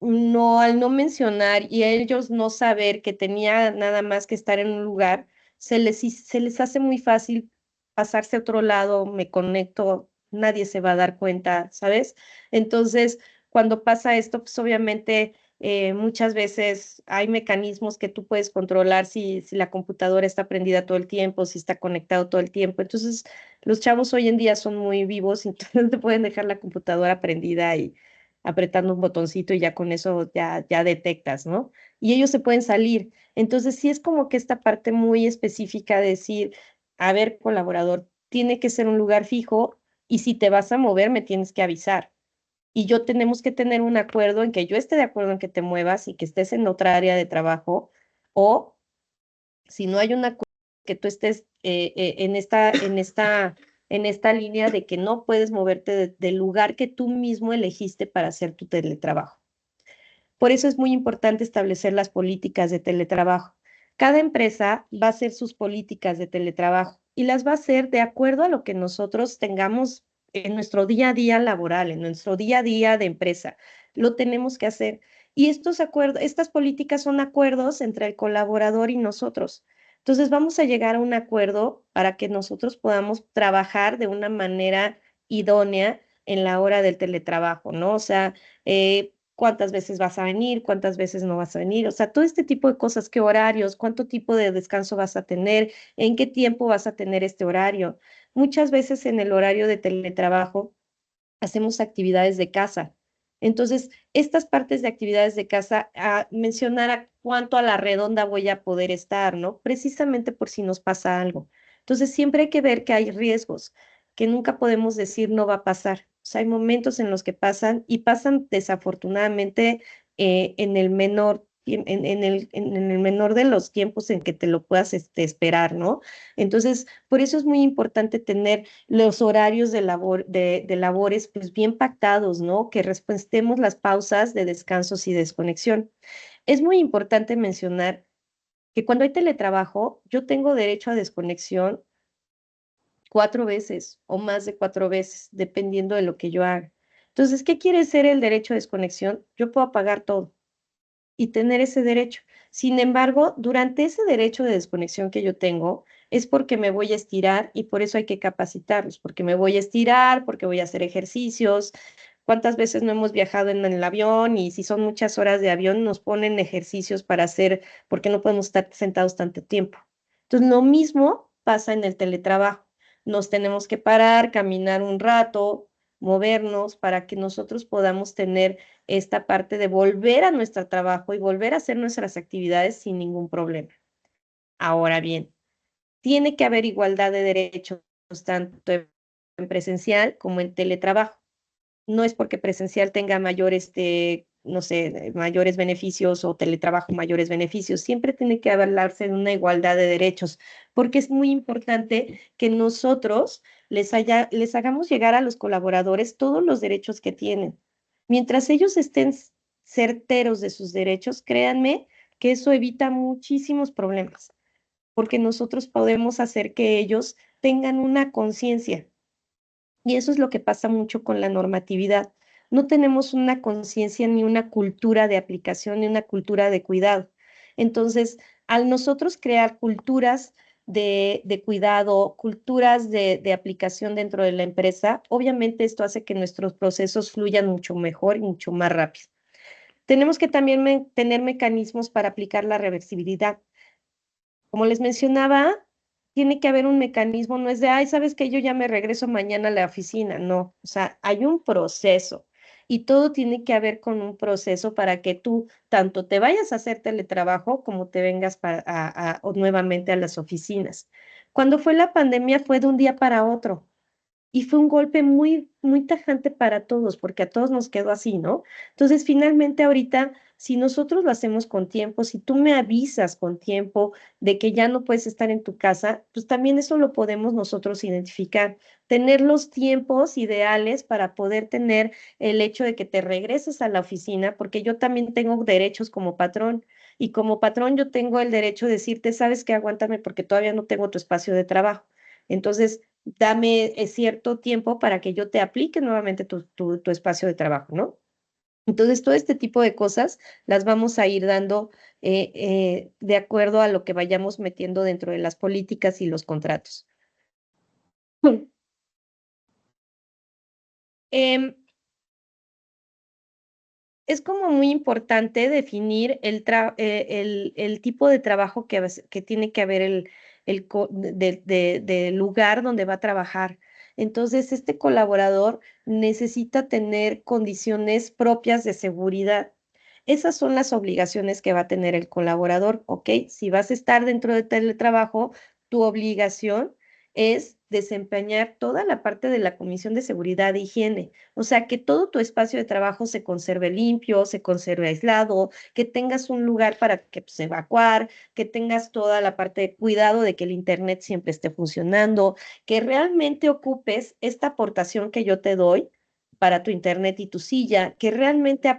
no, al no mencionar y a ellos no saber que tenía nada más que estar en un lugar, se les hace muy fácil pasarse a otro lado, me conecto, nadie se va a dar cuenta, ¿sabes? Entonces, cuando pasa esto, pues obviamente muchas veces hay mecanismos que tú puedes controlar si la computadora está prendida todo el tiempo, si está conectado todo el tiempo. Entonces, los chavos hoy en día son muy vivos, entonces te pueden dejar la computadora prendida y apretando un botoncito y ya con eso ya detectas, ¿no? Y ellos se pueden salir. Entonces, sí es como que esta parte muy específica de decir, a ver, colaborador, tiene que ser un lugar fijo y si te vas a mover, me tienes que avisar. Y yo tenemos que tener un acuerdo en que yo esté de acuerdo en que te muevas y que estés en otra área de trabajo, o si no hay un acuerdo, que tú estés en esta línea de que no puedes moverte del lugar que tú mismo elegiste para hacer tu teletrabajo. Por eso es muy importante establecer las políticas de teletrabajo. Cada empresa va a hacer sus políticas de teletrabajo y las va a hacer de acuerdo a lo que nosotros tengamos en nuestro día a día laboral, en nuestro día a día de empresa. Lo tenemos que hacer. Y estos acuerdos, estas políticas son acuerdos entre el colaborador y nosotros. Entonces vamos a llegar a un acuerdo para que nosotros podamos trabajar de una manera idónea en la hora del teletrabajo, ¿no? O sea, cuántas veces vas a venir, cuántas veces no vas a venir, o sea, todo este tipo de cosas, qué horarios, cuánto tipo de descanso vas a tener, en qué tiempo vas a tener este horario. Muchas veces en el horario de teletrabajo hacemos actividades de casa. Entonces, estas partes de actividades de casa, mencionar a cuánto a la redonda voy a poder estar, ¿no? Precisamente por si nos pasa algo. Entonces, siempre hay que ver que hay riesgos, que nunca podemos decir no va a pasar. O sea, hay momentos en los que pasan y pasan desafortunadamente en el menor, en el menor de los tiempos en que te lo puedas esperar, ¿no? Entonces, por eso es muy importante tener los horarios de labores pues bien pactados, ¿no? Que respetemos las pausas de descansos y desconexión. Es muy importante mencionar que cuando hay teletrabajo, yo tengo derecho a desconexión 4 veces o más de 4 veces, dependiendo de lo que yo haga. Entonces, ¿qué quiere ser el derecho a desconexión? Yo puedo apagar todo y tener ese derecho. Sin embargo, durante ese derecho de desconexión que yo tengo, es porque me voy a estirar y por eso hay que capacitarlos, porque me voy a estirar, porque voy a hacer ejercicios. ¿Cuántas veces no hemos viajado en el avión y si son muchas horas de avión nos ponen ejercicios para hacer, porque no podemos estar sentados tanto tiempo? Entonces, lo mismo pasa en el teletrabajo. Nos tenemos que parar, caminar un rato, movernos para que nosotros podamos tener esta parte de volver a nuestro trabajo y volver a hacer nuestras actividades sin ningún problema. Ahora bien, tiene que haber igualdad de derechos tanto en presencial como en teletrabajo. No es porque presencial tenga mayor, no sé, mayores beneficios o teletrabajo mayores beneficios. Siempre tiene que hablarse de una igualdad de derechos, porque es muy importante que nosotros les hagamos llegar a los colaboradores todos los derechos que tienen. Mientras ellos estén certeros de sus derechos, créanme que eso evita muchísimos problemas, porque nosotros podemos hacer que ellos tengan una conciencia y eso es lo que pasa mucho con la normatividad. No tenemos una conciencia ni una cultura de aplicación ni una cultura de cuidado. Entonces, al nosotros crear culturas de cuidado, culturas de aplicación dentro de la empresa, obviamente esto hace que nuestros procesos fluyan mucho mejor y mucho más rápido. Tenemos que también tener mecanismos para aplicar la reversibilidad. Como les mencionaba, tiene que haber un mecanismo, no es de, ay, sabes que yo ya me regreso mañana a la oficina, no, o sea, hay un proceso. y todo tiene que ver con un proceso para que tú tanto te vayas a hacer teletrabajo como te vengas o nuevamente a las oficinas. Cuando fue la pandemia fue de un día para otro. Y fue un golpe muy, muy tajante para todos, porque a todos nos quedó así, ¿no? Entonces, finalmente ahorita, si nosotros lo hacemos con tiempo, si tú me avisas con tiempo de que ya no puedes estar en tu casa, pues también eso lo podemos nosotros identificar, tener los tiempos ideales para poder tener el hecho de que te regreses a la oficina, porque yo también tengo derechos como patrón. Y como patrón yo tengo el derecho de decirte, sabes qué, aguántame porque todavía no tengo tu espacio de trabajo. Entonces, dame cierto tiempo para que yo te aplique nuevamente tu espacio de trabajo, ¿no? Entonces, todo este tipo de cosas las vamos a ir dando de acuerdo a lo que vayamos metiendo dentro de las políticas y los contratos. Em, es como muy importante definir el tipo de trabajo que tiene que haber del lugar donde va a trabajar. Entonces, este colaborador necesita tener condiciones propias de seguridad. Esas son las obligaciones que va a tener el colaborador, ¿ok? Si vas a estar dentro de teletrabajo, tu obligación es desempeñar toda la parte de la Comisión de Seguridad e Higiene. O sea, que todo tu espacio de trabajo se conserve limpio, se conserve aislado, que tengas un lugar para que pues, evacuar, que tengas toda la parte de cuidado de que el internet siempre esté funcionando, que realmente ocupes esta aportación que yo te doy para tu internet y tu silla, que realmente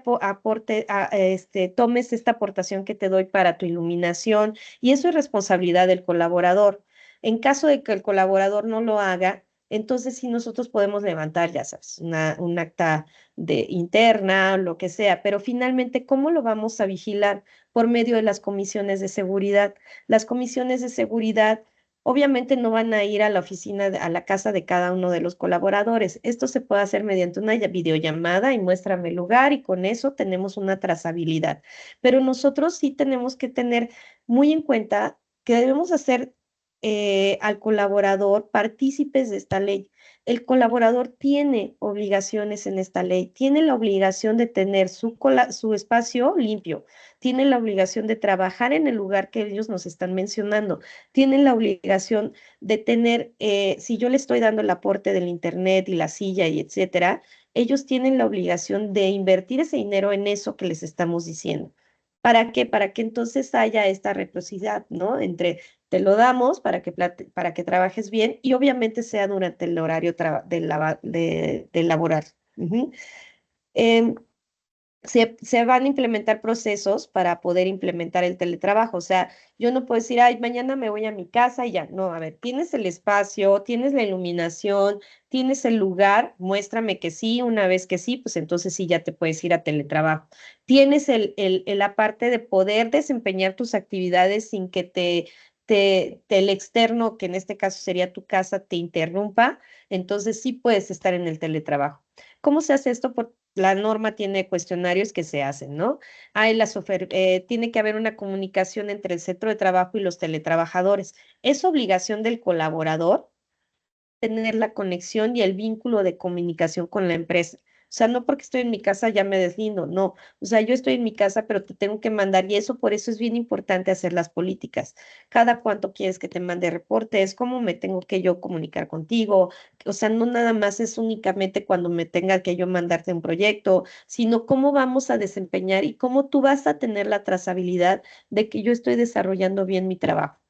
tomes esta aportación que te doy para tu iluminación, y eso es responsabilidad del colaborador. En caso de que el colaborador no lo haga, entonces sí nosotros podemos levantar, ya sabes, un acta de interna, lo que sea, pero finalmente, ¿cómo lo vamos a vigilar? Por medio de las comisiones de seguridad. Las comisiones de seguridad obviamente no van a ir a la oficina, a la casa de cada uno de los colaboradores. Esto se puede hacer mediante una videollamada y muéstrame el lugar y con eso tenemos una trazabilidad. Pero nosotros sí tenemos que tener muy en cuenta que debemos hacer al colaborador partícipes de esta ley. El colaborador tiene obligaciones en esta ley, tiene la obligación de tener su espacio limpio, tiene la obligación de trabajar en el lugar que ellos nos están mencionando, tiene la obligación de tener, si yo le estoy dando el aporte del internet y la silla y etcétera, ellos tienen la obligación de invertir ese dinero en eso que les estamos diciendo. ¿Para qué? Para que entonces haya esta reciprocidad, ¿no? Entre te lo damos para que trabajes bien y obviamente sea durante el horario de laboral. Ujú. Em, se van a implementar procesos para poder implementar el teletrabajo. O sea, yo no puedo decir, ay, mañana me voy a mi casa y ya. No, a ver, tienes el espacio, tienes la iluminación, tienes el lugar, muéstrame que sí, una vez que sí, pues entonces sí ya te puedes ir a teletrabajo. Tienes la parte de poder desempeñar tus actividades sin que el externo, que en este caso sería tu casa, te interrumpa, entonces sí puedes estar en el teletrabajo. ¿Cómo se hace esto? Por la norma tiene cuestionarios que se hacen, ¿no? Tiene que haber una comunicación entre el centro de trabajo y los teletrabajadores. Es obligación del colaborador tener la conexión y el vínculo de comunicación con la empresa. O sea, no porque estoy en mi casa ya me deslindo, no. O sea, yo estoy en mi casa, pero te tengo que mandar y eso por eso es bien importante hacer las políticas. Cada cuánto quieres que te mande reportes, cómo me tengo que yo comunicar contigo. O sea, no nada más es únicamente cuando me tenga que yo mandarte un proyecto, sino cómo vamos a desempeñar y cómo tú vas a tener la trazabilidad de que yo estoy desarrollando bien mi trabajo.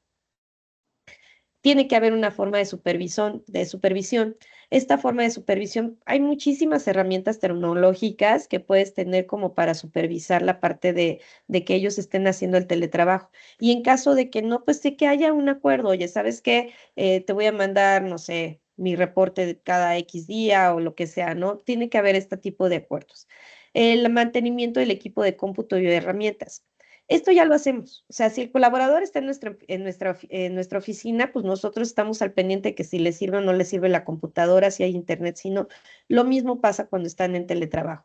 Tiene que haber una forma de supervisión. Esta forma de supervisión, hay muchísimas herramientas tecnológicas que puedes tener como para supervisar la parte de que ellos estén haciendo el teletrabajo. Y en caso de que no, pues de que haya un acuerdo, oye, ¿sabes qué? Te voy a mandar, no sé, mi reporte de cada X día o lo que sea, ¿no? Tiene que haber este tipo de acuerdos. El mantenimiento del equipo de cómputo y de herramientas. Esto ya lo hacemos. O sea, si el colaborador está en nuestra oficina, pues nosotros estamos al pendiente de que si le sirve o no le sirve la computadora, si hay internet, si no. Lo mismo pasa cuando están en teletrabajo.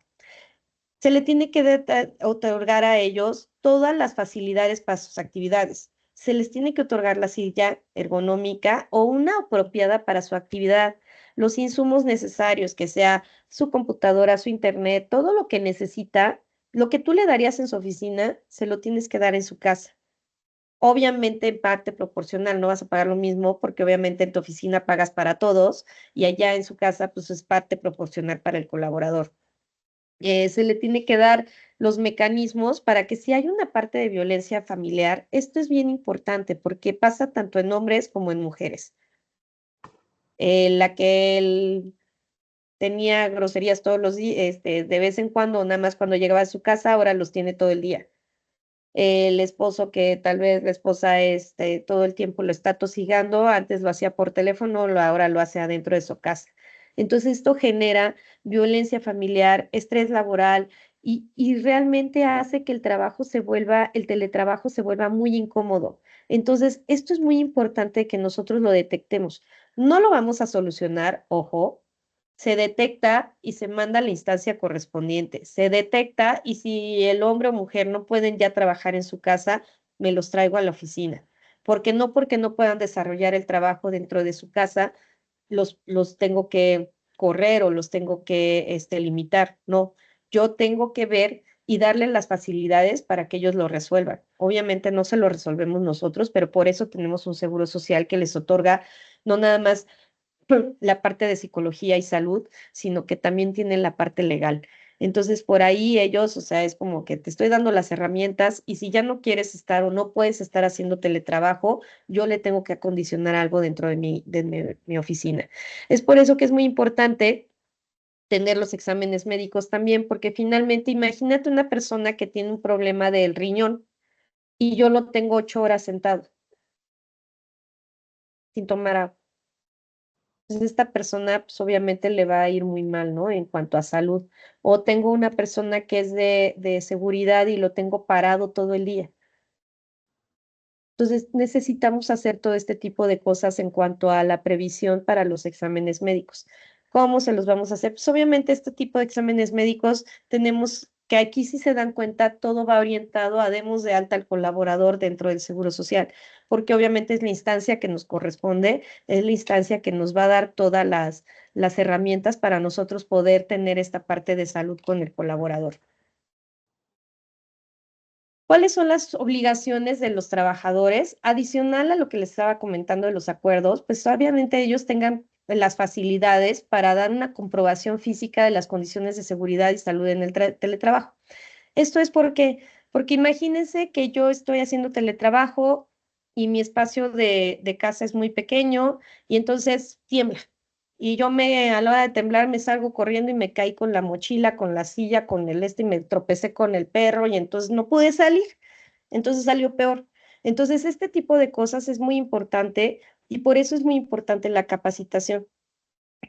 Se le tiene que otorgar a ellos todas las facilidades para sus actividades. Se les tiene que otorgar la silla ergonómica o una apropiada para su actividad. los insumos necesarios, que sea su computadora, su internet, todo lo que necesita, lo que tú le darías en su oficina, se lo tienes que dar en su casa. Obviamente en parte proporcional, no vas a pagar lo mismo porque obviamente en tu oficina pagas para todos y allá en su casa pues es parte proporcional para el colaborador. Se le tiene que dar los mecanismos para que si hay una parte de violencia familiar, esto es bien importante porque pasa tanto en hombres como en mujeres. La que él tenía groserías todos los días, de vez en cuando, nada más cuando llegaba a su casa, ahora los tiene todo el día. El esposo que tal vez la esposa todo el tiempo lo está tosigando, antes lo hacía por teléfono, ahora lo hace adentro de su casa. Entonces esto genera violencia familiar, estrés laboral y realmente hace que el teletrabajo se vuelva muy incómodo. Entonces esto es muy importante que nosotros lo detectemos. No lo vamos a solucionar, ojo, se detecta y se manda a la instancia correspondiente. Se detecta y si el hombre o mujer no pueden ya trabajar en su casa, me los traigo a la oficina. Porque no puedan desarrollar el trabajo dentro de su casa, los tengo que correr o los tengo que limitar. No, yo tengo que ver y darle las facilidades para que ellos lo resuelvan. Obviamente no se lo resolvemos nosotros, pero por eso tenemos un seguro social que les otorga no nada más la parte de psicología y salud, sino que también tienen la parte legal. Entonces, por ahí ellos, o sea, es como que te estoy dando las herramientas y si ya no quieres estar o no puedes estar haciendo teletrabajo, yo le tengo que acondicionar algo dentro de mi oficina. Es por eso que es muy importante tener los exámenes médicos también, porque finalmente imagínate una persona que tiene un problema del riñón y yo lo tengo 8 horas sentado sin tomar agua. Entonces, esta persona, pues obviamente le va a ir muy mal, ¿no? En cuanto a salud. O tengo una persona que es de seguridad y lo tengo parado todo el día. Entonces, necesitamos hacer todo este tipo de cosas en cuanto a la previsión para los exámenes médicos. ¿Cómo se los vamos a hacer? Pues obviamente este tipo de exámenes médicos tenemos que aquí si se dan cuenta, todo va orientado a demos de alta al colaborador dentro del Seguro Social, porque obviamente es la instancia que nos corresponde, es la instancia que nos va a dar todas las herramientas para nosotros poder tener esta parte de salud con el colaborador. ¿Cuáles son las obligaciones de los trabajadores? Adicional a lo que les estaba comentando de los acuerdos, pues obviamente ellos tengan las facilidades para dar una comprobación física de las condiciones de seguridad y salud en el teletrabajo. Esto es porque imagínense que yo estoy haciendo teletrabajo y mi espacio de casa es muy pequeño y entonces tiembla. Y yo a la hora de temblar me salgo corriendo y me caí con la mochila, con la silla, con el y me tropecé con el perro y entonces no pude salir. Entonces salió peor. Entonces este tipo de cosas es muy importante y por eso es muy importante la capacitación,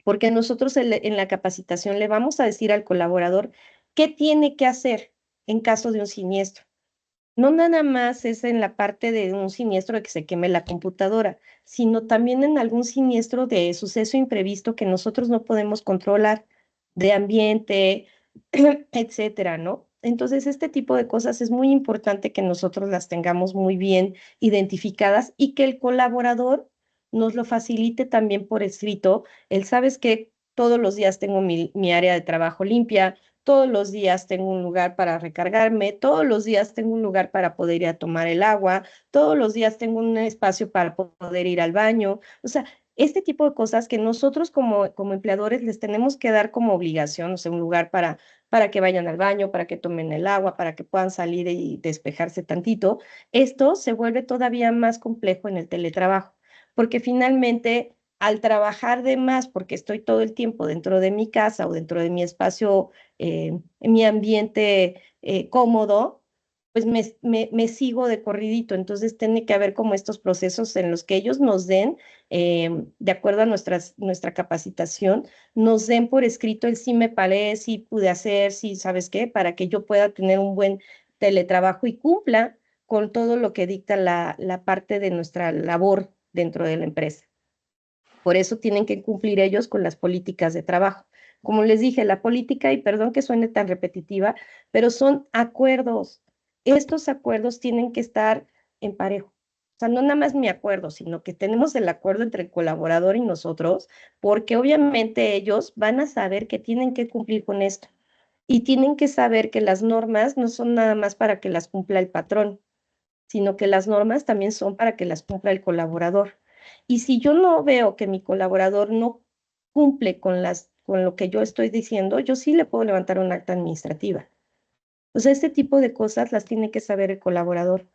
porque nosotros en la capacitación le vamos a decir al colaborador qué tiene que hacer en caso de un siniestro. No nada más es en la parte de un siniestro de que se queme la computadora, sino también en algún siniestro de suceso imprevisto que nosotros no podemos controlar, de ambiente, etcétera, ¿no? Entonces, este tipo de cosas es muy importante que nosotros las tengamos muy bien identificadas y que el colaborador nos lo facilite también por escrito. Él sabes que todos los días tengo mi área de trabajo limpia, todos los días tengo un lugar para recargarme, todos los días tengo un lugar para poder ir a tomar el agua, todos los días tengo un espacio para poder ir al baño. O sea, este tipo de cosas que nosotros como empleadores les tenemos que dar como obligación, o sea, un lugar para que vayan al baño, para que tomen el agua, para que puedan salir y despejarse tantito. Esto se vuelve todavía más complejo en el teletrabajo, porque finalmente al trabajar de más, porque estoy todo el tiempo dentro de mi casa o dentro de mi espacio, en mi ambiente cómodo, pues me sigo de corridito. Entonces tiene que haber como estos procesos en los que ellos nos den, de acuerdo a nuestra capacitación, nos den por escrito el sí me paré, sí pude hacer, sí, ¿sabes qué? Para que yo pueda tener un buen teletrabajo y cumpla con todo lo que dicta la parte de nuestra labor dentro de la empresa. Por eso tienen que cumplir ellos con las políticas de trabajo. Como les dije, la política, y perdón que suene tan repetitiva, pero son acuerdos. Estos acuerdos tienen que estar en parejo. O sea, no nada más mi acuerdo, sino que tenemos el acuerdo entre el colaborador y nosotros, porque obviamente ellos van a saber que tienen que cumplir con esto y tienen que saber que las normas no son nada más para que las cumpla el patrón, sino que las normas también son para que las cumpla el colaborador. Y si yo no veo que mi colaborador no cumple con lo que yo estoy diciendo, yo sí le puedo levantar un acta administrativa. O sea, este tipo de cosas las tiene que saber el colaborador.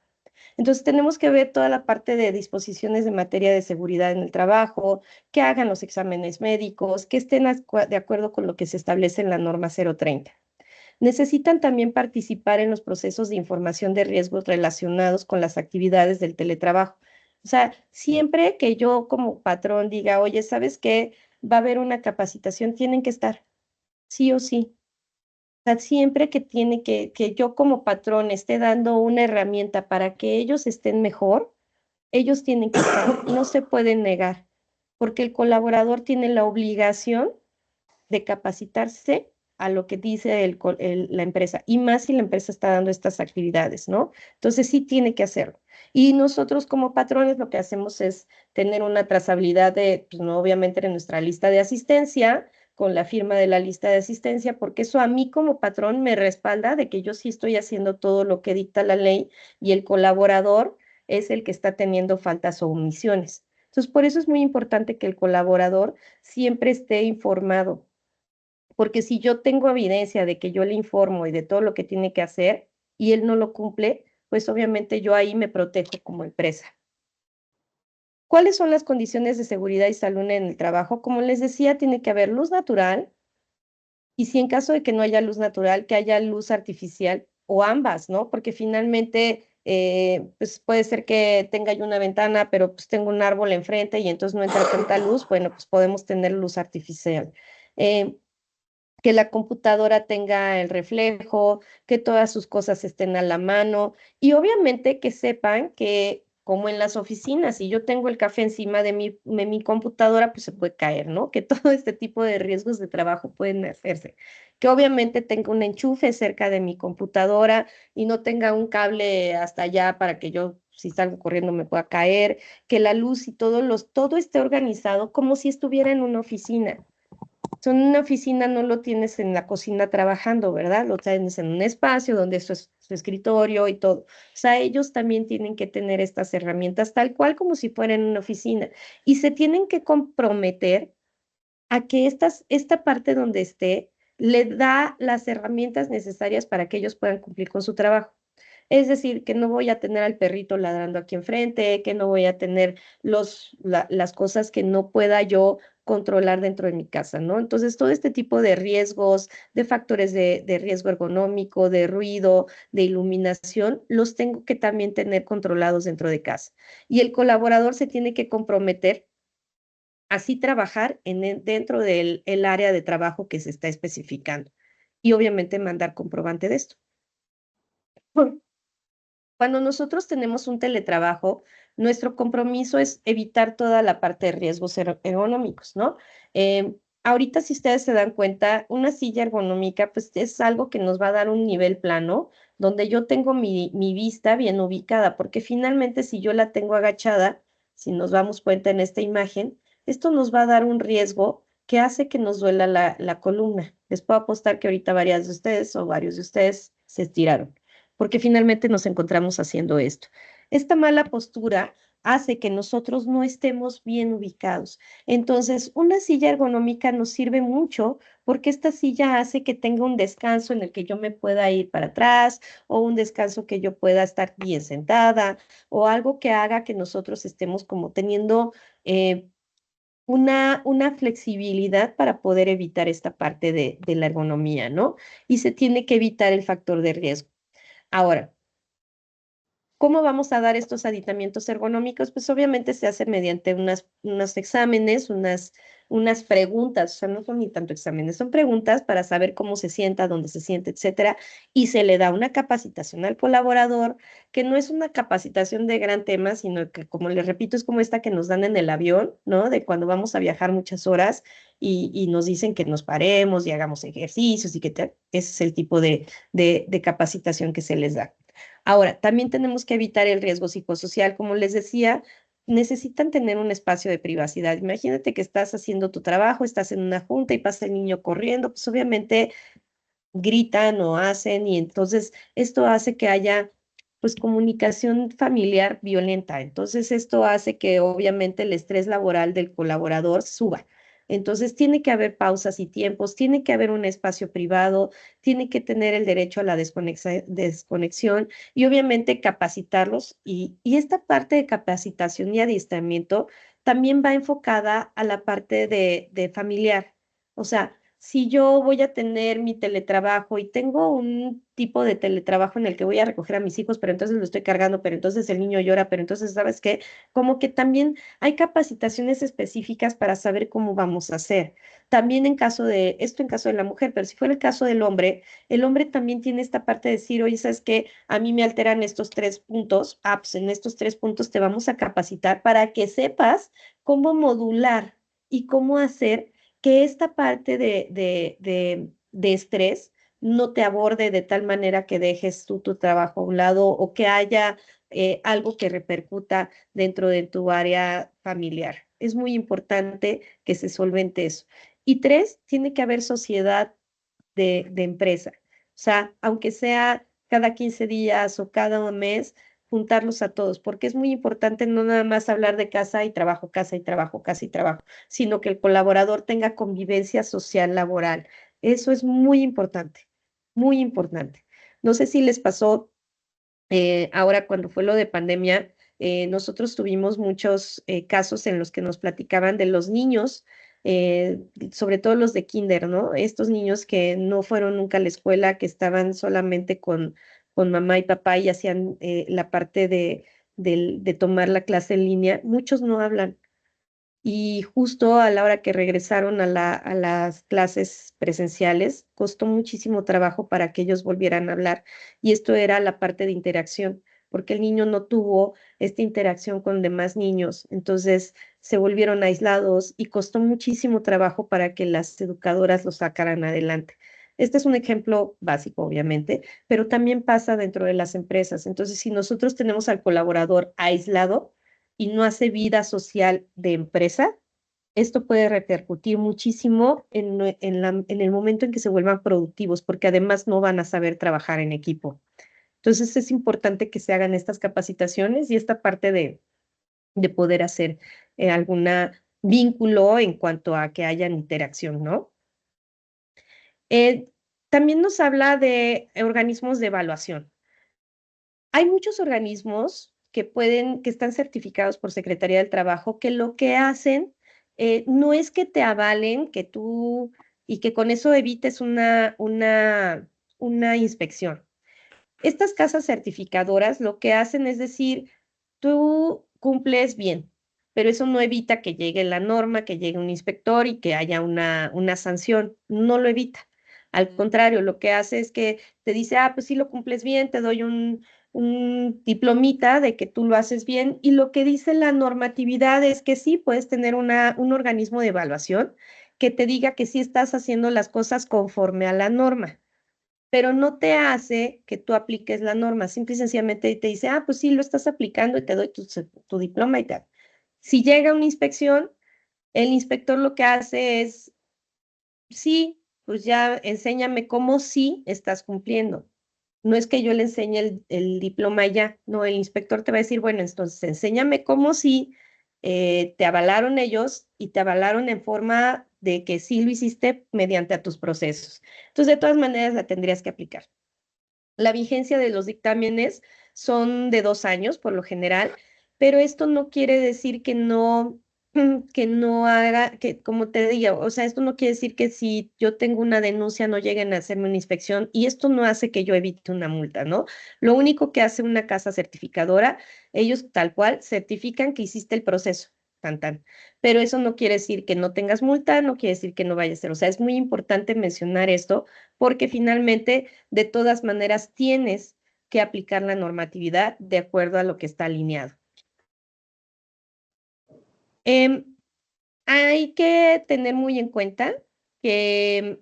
Entonces, tenemos que ver toda la parte de disposiciones de materia de seguridad en el trabajo, que hagan los exámenes médicos, que estén de acuerdo con lo que se establece en la norma 030. Necesitan también participar en los procesos de información de riesgos relacionados con las actividades del teletrabajo. O sea, siempre que yo como patrón diga, oye, ¿sabes qué? Va a haber una capacitación, tienen que estar, sí o sí. O sea, siempre que que yo como patrón esté dando una herramienta para que ellos estén mejor, ellos tienen que estar, no se pueden negar, porque el colaborador tiene la obligación de capacitarse a lo que dice la empresa, y más si la empresa está dando estas actividades, ¿no? Entonces sí tiene que hacerlo. Y nosotros como patrones lo que hacemos es tener una trazabilidad de, pues no, obviamente en nuestra lista de asistencia, con la firma de la lista de asistencia, porque eso a mí como patrón me respalda de que yo sí estoy haciendo todo lo que dicta la ley y el colaborador es el que está teniendo faltas o omisiones. Entonces, por eso es muy importante que el colaborador siempre esté informado, porque si yo tengo evidencia de que yo le informo y de todo lo que tiene que hacer y él no lo cumple, pues obviamente yo ahí me protejo como empresa. ¿Cuáles son las condiciones de seguridad y salud en el trabajo? Como les decía, tiene que haber luz natural y si en caso de que no haya luz natural, que haya luz artificial o ambas, ¿no? Porque finalmente, pues puede ser que tenga yo una ventana, pero pues tengo un árbol enfrente y entonces no entra tanta luz, bueno, pues podemos tener luz artificial. Eh, que la computadora tenga el reflejo, que todas sus cosas estén a la mano y obviamente que sepan que como en las oficinas, si yo tengo el café encima de mi computadora, pues se puede caer, ¿no? Que todo este tipo de riesgos de trabajo pueden hacerse. Que obviamente tenga un enchufe cerca de mi computadora y no tenga un cable hasta allá para que yo, si salgo corriendo, me pueda caer, que la luz y todo esté organizado como si estuviera en una oficina. En una oficina no lo tienes en la cocina trabajando, ¿verdad? Lo tienes en un espacio donde eso es su escritorio y todo. O sea, ellos también tienen que tener estas herramientas tal cual como si fueran una oficina y se tienen que comprometer a que esta parte donde esté le da las herramientas necesarias para que ellos puedan cumplir con su trabajo. Es decir, que no voy a tener al perrito ladrando aquí enfrente, que no voy a tener las cosas que no pueda yo controlar dentro de mi casa, ¿no? Entonces, todo este tipo de riesgos, de factores de riesgo ergonómico, de ruido, de iluminación, los tengo que también tener controlados dentro de casa. Y el colaborador se tiene que comprometer así trabajar dentro del el área de trabajo que se está especificando y obviamente mandar comprobante de esto. Cuando nosotros tenemos un teletrabajo, nuestro compromiso es evitar toda la parte de riesgos ergonómicos, ¿no? Ahorita, si ustedes se dan cuenta, una silla ergonómica, pues es algo que nos va a dar un nivel plano, donde yo tengo mi vista bien ubicada, porque finalmente si yo la tengo agachada, si nos damos cuenta en esta imagen, esto nos va a dar un riesgo que hace que nos duela la columna. Les puedo apostar que ahorita varias de ustedes o varios de ustedes se estiraron porque finalmente nos encontramos haciendo esto. Esta mala postura hace que nosotros no estemos bien ubicados. Entonces, una silla ergonómica nos sirve mucho porque esta silla hace que tenga un descanso en el que yo me pueda ir para atrás o un descanso que yo pueda estar bien sentada o algo que haga que nosotros estemos como teniendo una flexibilidad para poder evitar esta parte de la ergonomía, ¿no? Y se tiene que evitar el factor de riesgo. Ahora, ¿cómo vamos a dar estos aditamientos ergonómicos? Pues obviamente se hace mediante unos exámenes, unas preguntas, o sea, no son ni tanto exámenes, son preguntas para saber cómo se sienta, dónde se siente, etcétera, y se le da una capacitación al colaborador, que no es una capacitación de gran tema, sino que, como les repito, es como esta que nos dan en el avión, ¿no? De cuando vamos a viajar muchas horas y nos dicen que nos paremos y hagamos ejercicios y ese es el tipo de capacitación que se les da. Ahora, también tenemos que evitar el riesgo psicosocial. Como les decía, necesitan tener un espacio de privacidad. Imagínate que estás haciendo tu trabajo, estás en una junta y pasa el niño corriendo, pues obviamente gritan o hacen y entonces esto hace que haya pues comunicación familiar violenta. Entonces esto hace que obviamente el estrés laboral del colaborador suba. Entonces tiene que haber pausas y tiempos, tiene que haber un espacio privado, tiene que tener el derecho a la desconexión y obviamente capacitarlos. Y esta parte de capacitación y adiestramiento también va enfocada a la parte de familiar. O sea, si yo voy a tener mi teletrabajo y tengo un tipo de teletrabajo en el que voy a recoger a mis hijos, pero entonces lo estoy cargando, pero entonces el niño llora, pero entonces, ¿sabes qué? Como que también hay capacitaciones específicas para saber cómo vamos a hacer. También en caso de, esto en caso de la mujer, pero si fuera el caso del hombre, el hombre también tiene esta parte de decir, oye, ¿sabes qué? A mí me alteran estos 3 puntos, apps, en estos 3 puntos te vamos a capacitar para que sepas cómo modular y cómo hacer que esta parte de estrés no te aborde de tal manera que dejes tú tu trabajo a un lado o que haya algo que repercuta dentro de tu área familiar. Es muy importante que se solvente eso. Y tres, tiene que haber sociedad de empresa. O sea, aunque sea cada 15 días o cada mes, juntarlos a todos, porque es muy importante no nada más hablar de casa y trabajo, casa y trabajo, casa y trabajo, sino que el colaborador tenga convivencia social laboral. Eso es muy importante, muy importante. No sé si les pasó ahora cuando fue lo de pandemia, nosotros tuvimos muchos casos en los que nos platicaban de los niños, sobre todo los de kinder, ¿no? Estos niños que no fueron nunca a la escuela, que estaban solamente con mamá y papá y hacían la parte de tomar la clase en línea, muchos no hablan. Y justo a la hora que regresaron a las clases presenciales, costó muchísimo trabajo para que ellos volvieran a hablar. Y esto era la parte de interacción, porque el niño no tuvo esta interacción con demás niños. Entonces se volvieron aislados y costó muchísimo trabajo para que las educadoras lo sacaran adelante. Este es un ejemplo básico, obviamente, pero también pasa dentro de las empresas. Entonces, si nosotros tenemos al colaborador aislado, y no hace vida social de empresa, esto puede repercutir muchísimo en el momento en que se vuelvan productivos, porque además no van a saber trabajar en equipo. Entonces es importante que se hagan estas capacitaciones y esta parte de poder hacer algún vínculo en cuanto a que haya interacción, ¿no? Eh, También nos habla de organismos de evaluación. Hay muchos organismos que están certificados por Secretaría del Trabajo, que lo que hacen no es que te avalen, que tú, y que con eso evites una inspección. Estas casas certificadoras lo que hacen es decir, tú cumples bien, pero eso no evita que llegue la norma, que llegue un inspector y que haya una sanción. No lo evita. Al contrario, lo que hace es que te dice, ah, pues sí lo cumples bien, te doy un diplomita de que tú lo haces bien. Y lo que dice la normatividad es que sí puedes tener un organismo de evaluación que te diga que sí estás haciendo las cosas conforme a la norma, pero no te hace que tú apliques la norma, simple y sencillamente te dice, ah, pues sí, lo estás aplicando y te doy tu diploma y tal. Si llega una inspección, el inspector lo que hace es, sí, pues ya enséñame cómo sí estás cumpliendo. No es que yo le enseñe el diploma ya, no, el inspector te va a decir, bueno, entonces enséñame cómo sí te avalaron ellos y te avalaron en forma de que sí lo hiciste mediante a tus procesos. Entonces, de todas maneras, la tendrías que aplicar. La vigencia de los dictámenes son de 2 años por lo general, pero esto no quiere decir que no haga, que como te digo, o sea, esto no quiere decir que si yo tengo una denuncia no lleguen a hacerme una inspección y esto no hace que yo evite una multa, ¿no? Lo único que hace una casa certificadora, ellos tal cual certifican que hiciste el proceso, tan tan. Pero eso no quiere decir que no tengas multa, no quiere decir que no vaya a ser. O sea, es muy importante mencionar esto porque finalmente de todas maneras tienes que aplicar la normatividad de acuerdo a lo que está alineado. Hay que tener muy en cuenta que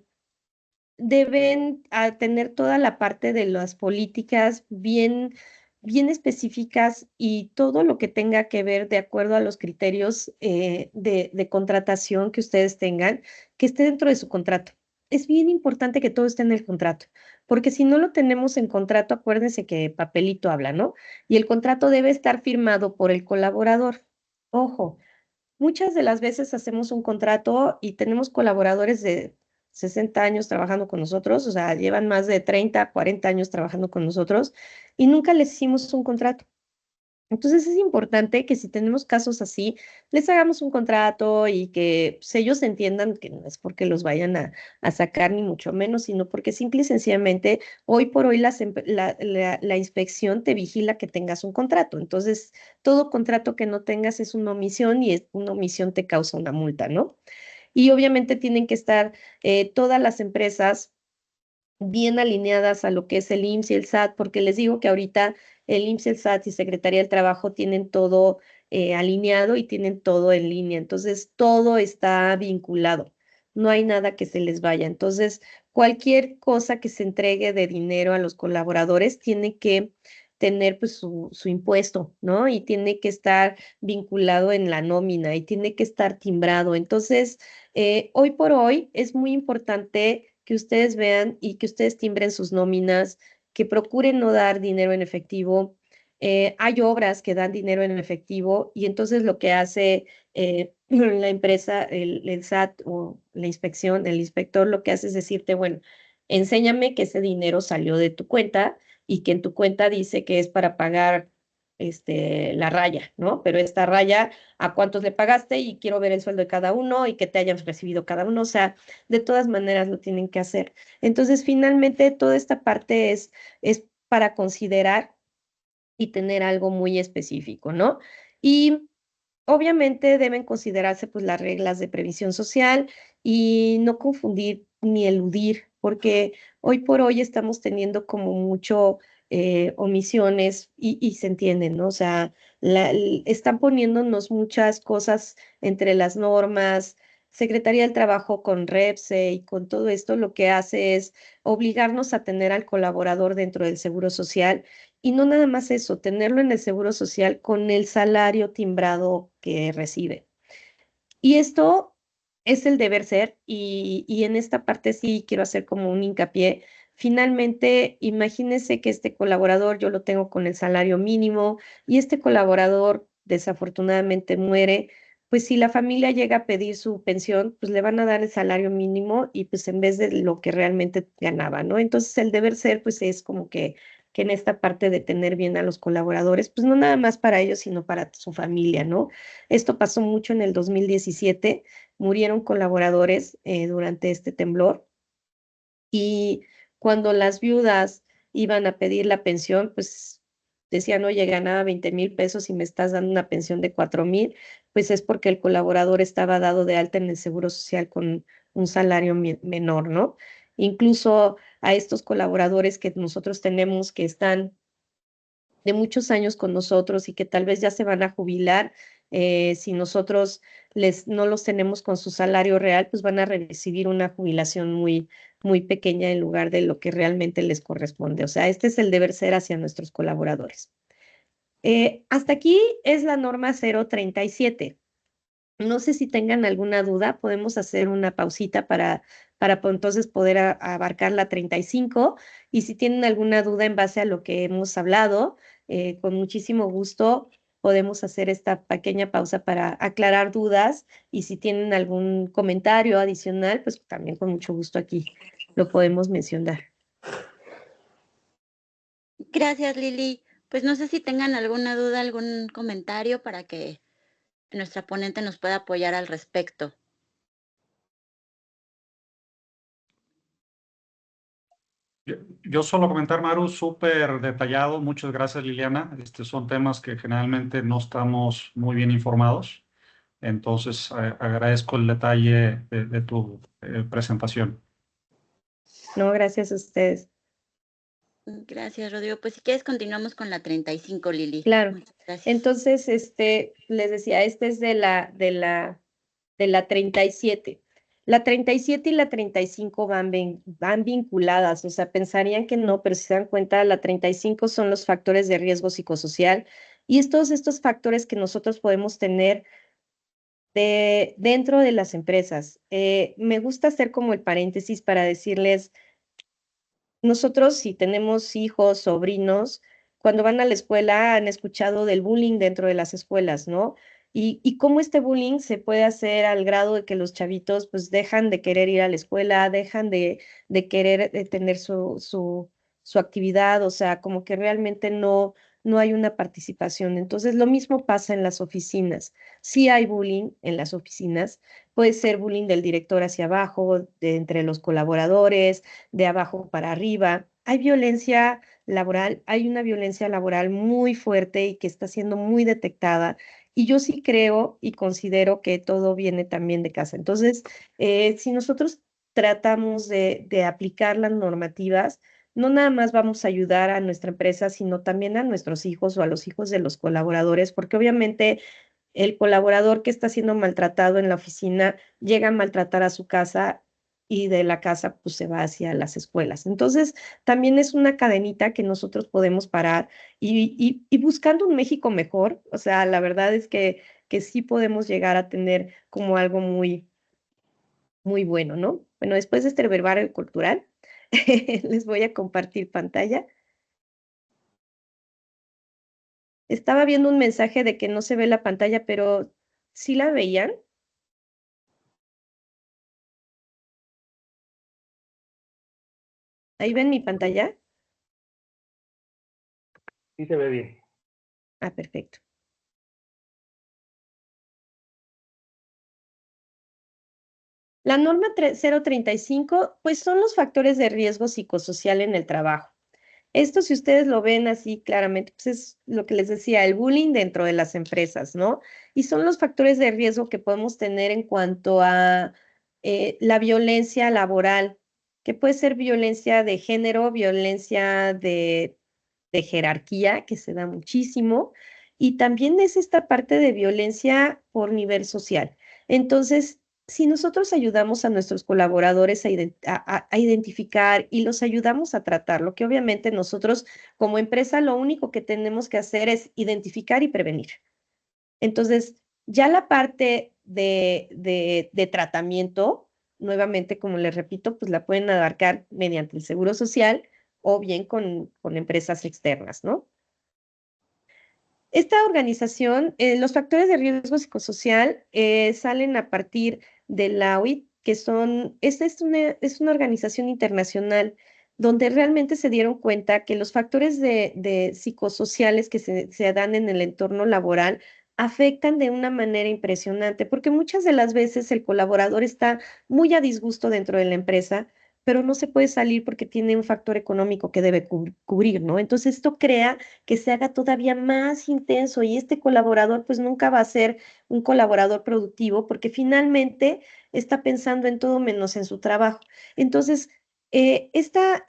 deben tener toda la parte de las políticas bien específicas y todo lo que tenga que ver de acuerdo a los criterios de contratación que ustedes tengan, que esté dentro de su contrato. Es bien importante que todo esté en el contrato, porque si no lo tenemos en contrato, acuérdense que papelito habla, ¿no? Y el contrato debe estar firmado por el colaborador. Ojo, muchas de las veces hacemos un contrato y tenemos colaboradores de 60 años trabajando con nosotros, o sea, llevan más de 30, 40 años trabajando con nosotros y nunca les hicimos un contrato. Entonces es importante que si tenemos casos así, les hagamos un contrato y que pues, ellos entiendan que no es porque los vayan a sacar ni mucho menos, sino porque simple y sencillamente hoy por hoy la inspección te vigila que tengas un contrato. Entonces, todo contrato que no tengas es una omisión y una omisión te causa una multa, ¿no? Y obviamente tienen que estar todas las empresas bien alineadas a lo que es el IMSS y el SAT, porque les digo que ahorita el IMSS, el SAT y Secretaría del Trabajo tienen todo alineado y tienen todo en línea, entonces todo está vinculado, no hay nada que se les vaya. Entonces, cualquier cosa que se entregue de dinero a los colaboradores tiene que tener pues su impuesto, ¿no? Y tiene que estar vinculado en la nómina y tiene que estar timbrado. Entonces, hoy por hoy es muy importante que ustedes vean y que ustedes timbren sus nóminas, que procuren no dar dinero en efectivo. Hay obras que dan dinero en efectivo y entonces lo que hace la empresa, el SAT o la inspección, el inspector lo que hace es decirte, bueno, enséñame que ese dinero salió de tu cuenta y que en tu cuenta dice que es para pagar la raya, ¿no? Pero esta raya, ¿a cuántos le pagaste? Y quiero ver el sueldo de cada uno y que te hayan recibido cada uno. O sea, de todas maneras lo tienen que hacer. Entonces, finalmente, toda esta parte es para considerar y tener algo muy específico, ¿no? Y obviamente deben considerarse pues las reglas de previsión social y no confundir ni eludir, porque hoy por hoy estamos teniendo como mucho omisiones y se entienden, ¿no? O sea, están poniéndonos muchas cosas entre las normas. Secretaría del Trabajo con REPSE y con todo esto lo que hace es obligarnos a tener al colaborador dentro del Seguro Social y no nada más eso, tenerlo en el Seguro Social con el salario timbrado que recibe. Y esto es el deber ser y en esta parte sí quiero hacer como un hincapié. Finalmente, imagínese que este colaborador yo lo tengo con el salario mínimo y este colaborador desafortunadamente muere, pues si la familia llega a pedir su pensión, pues le van a dar el salario mínimo y pues en vez de lo que realmente ganaba, ¿no? Entonces el deber ser pues es como que en esta parte de tener bien a los colaboradores, pues no nada más para ellos, sino para su familia, ¿no? Esto pasó mucho en el 2017, murieron colaboradores durante este temblor y cuando las viudas iban a pedir la pensión, pues decían, oye, ganaba 20,000 pesos y me estás dando una pensión de 4,000, pues es porque el colaborador estaba dado de alta en el Seguro Social con un salario menor, ¿no? Incluso a estos colaboradores que nosotros tenemos que están de muchos años con nosotros y que tal vez ya se van a jubilar, si nosotros no los tenemos con su salario real, pues van a recibir una jubilación muy pequeña en lugar de lo que realmente les corresponde. O sea, este es el deber ser hacia nuestros colaboradores. Hasta aquí es la norma 037. No sé si tengan alguna duda, podemos hacer una pausita para entonces poder abarcar la 35 y si tienen alguna duda en base a lo que hemos hablado, con muchísimo gusto podemos hacer esta pequeña pausa para aclarar dudas y si tienen algún comentario adicional, pues también con mucho gusto aquí lo podemos mencionar. Gracias, Lili. Pues no sé si tengan alguna duda, algún comentario para que nuestra ponente nos pueda apoyar al respecto. Yo solo comentar, Maru, súper detallado. Muchas gracias, Liliana. Son temas que generalmente no estamos muy bien informados. Entonces, agradezco el detalle de tu presentación. No, gracias a ustedes. Gracias, Rodrigo. Pues si quieres continuamos con la 35, Lili. Claro. Muchas gracias. Entonces, les decía, este es de la 37. La 37 y la 35 van vinculadas, o sea, pensarían que no, pero si se dan cuenta, la 35 son los factores de riesgo psicosocial y estos factores que nosotros podemos tener dentro de las empresas. Me gusta hacer como el paréntesis para decirles, nosotros si tenemos hijos, sobrinos, cuando van a la escuela han escuchado del bullying dentro de las escuelas, ¿no? Y cómo este bullying se puede hacer al grado de que los chavitos pues dejan de querer ir a la escuela, dejan de querer tener su actividad, o sea, como que realmente no hay una participación. Entonces, lo mismo pasa en las oficinas. Sí hay bullying en las oficinas, puede ser bullying del director hacia abajo, entre los colaboradores, de abajo para arriba. Hay violencia laboral, hay una violencia laboral muy fuerte y que está siendo muy detectada. Y yo sí creo y considero que todo viene también de casa. Entonces, si nosotros tratamos de aplicar las normativas, no nada más vamos a ayudar a nuestra empresa, sino también a nuestros hijos o a los hijos de los colaboradores, porque obviamente el colaborador que está siendo maltratado en la oficina llega a maltratar a su casa y de la casa pues se va hacia las escuelas. Entonces, también es una cadenita que nosotros podemos parar y buscando un México mejor, o sea, la verdad es que sí podemos llegar a tener como algo muy bueno, ¿no? Bueno, después de este verbario cultural, les voy a compartir pantalla. Estaba viendo un mensaje de que no se ve la pantalla, pero ¿sí la veían? ¿Ahí ven mi pantalla? Sí se ve bien. Ah, perfecto. La norma 035, pues son los factores de riesgo psicosocial en el trabajo. Esto, si ustedes lo ven así claramente, pues es lo que les decía, el bullying dentro de las empresas, ¿no? Y son los factores de riesgo que podemos tener en cuanto a la violencia laboral, que puede ser violencia de género, violencia de jerarquía, que se da muchísimo, y también es esta parte de violencia por nivel social. Entonces, si nosotros ayudamos a nuestros colaboradores a identificar y los ayudamos a tratar, lo que obviamente nosotros como empresa lo único que tenemos que hacer es identificar y prevenir. Entonces, ya la parte de tratamiento, nuevamente, como les repito, pues la pueden abarcar mediante el seguro social o bien con empresas externas, ¿no? Esta organización, los factores de riesgo psicosocial salen a partir de la OIT, que esta es una organización internacional donde realmente se dieron cuenta que los factores de psicosociales que se dan en el entorno laboral afectan de una manera impresionante, porque muchas de las veces el colaborador está muy a disgusto dentro de la empresa, pero no se puede salir porque tiene un factor económico que debe cubrir, ¿no? Entonces esto crea que se haga todavía más intenso y este colaborador pues nunca va a ser un colaborador productivo porque finalmente está pensando en todo menos en su trabajo. Entonces, esta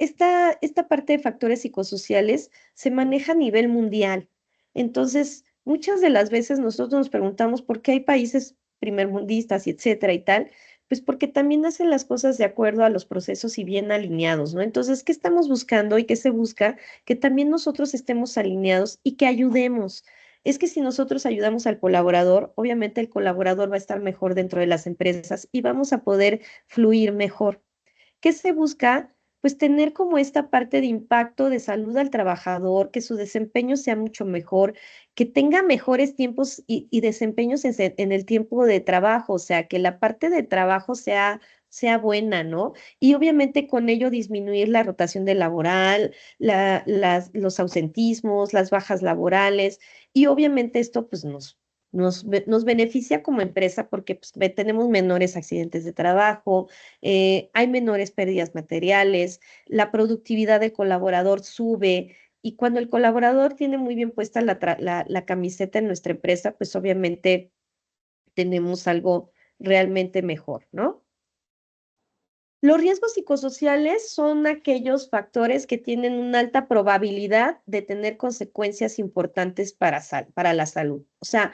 parte de factores psicosociales se maneja a nivel mundial. Entonces, muchas de las veces nosotros nos preguntamos por qué hay países primermundistas y etcétera y tal, pues porque también hacen las cosas de acuerdo a los procesos y bien alineados, ¿no? Entonces, ¿qué estamos buscando y qué se busca? Que también nosotros estemos alineados y que ayudemos. Es que si nosotros ayudamos al colaborador, obviamente el colaborador va a estar mejor dentro de las empresas y vamos a poder fluir mejor. ¿Qué se busca? Pues tener como esta parte de impacto de salud al trabajador, que su desempeño sea mucho mejor, que tenga mejores tiempos y desempeños en el tiempo de trabajo, o sea, que la parte de trabajo sea buena, ¿no? Y obviamente con ello disminuir la rotación de laboral, los ausentismos, las bajas laborales, y obviamente esto pues nos beneficia como empresa porque pues, tenemos menores accidentes de trabajo, hay menores pérdidas materiales, la productividad del colaborador sube y cuando el colaborador tiene muy bien puesta la camiseta en nuestra empresa, pues obviamente tenemos algo realmente mejor, ¿no? Los riesgos psicosociales son aquellos factores que tienen una alta probabilidad de tener consecuencias importantes para la salud. O sea,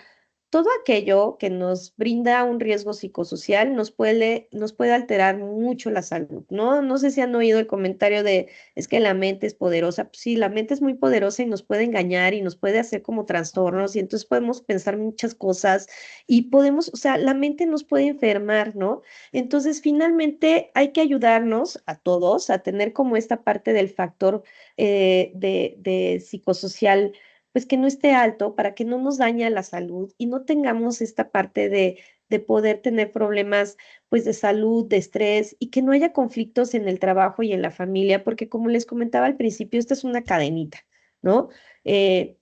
todo aquello que nos brinda un riesgo psicosocial nos puede alterar mucho la salud, ¿no? No sé si han oído el comentario de, es que la mente es poderosa. Pues sí, la mente es muy poderosa y nos puede engañar y nos puede hacer como trastornos y entonces podemos pensar muchas cosas y podemos, o sea, la mente nos puede enfermar, ¿no? Entonces, finalmente hay que ayudarnos a todos a tener como esta parte del factor de psicosocial pues que no esté alto para que no nos dañe la salud y no tengamos esta parte de poder tener problemas pues de salud, de estrés y que no haya conflictos en el trabajo y en la familia, porque como les comentaba al principio, esta es una cadenita, ¿no? Eh,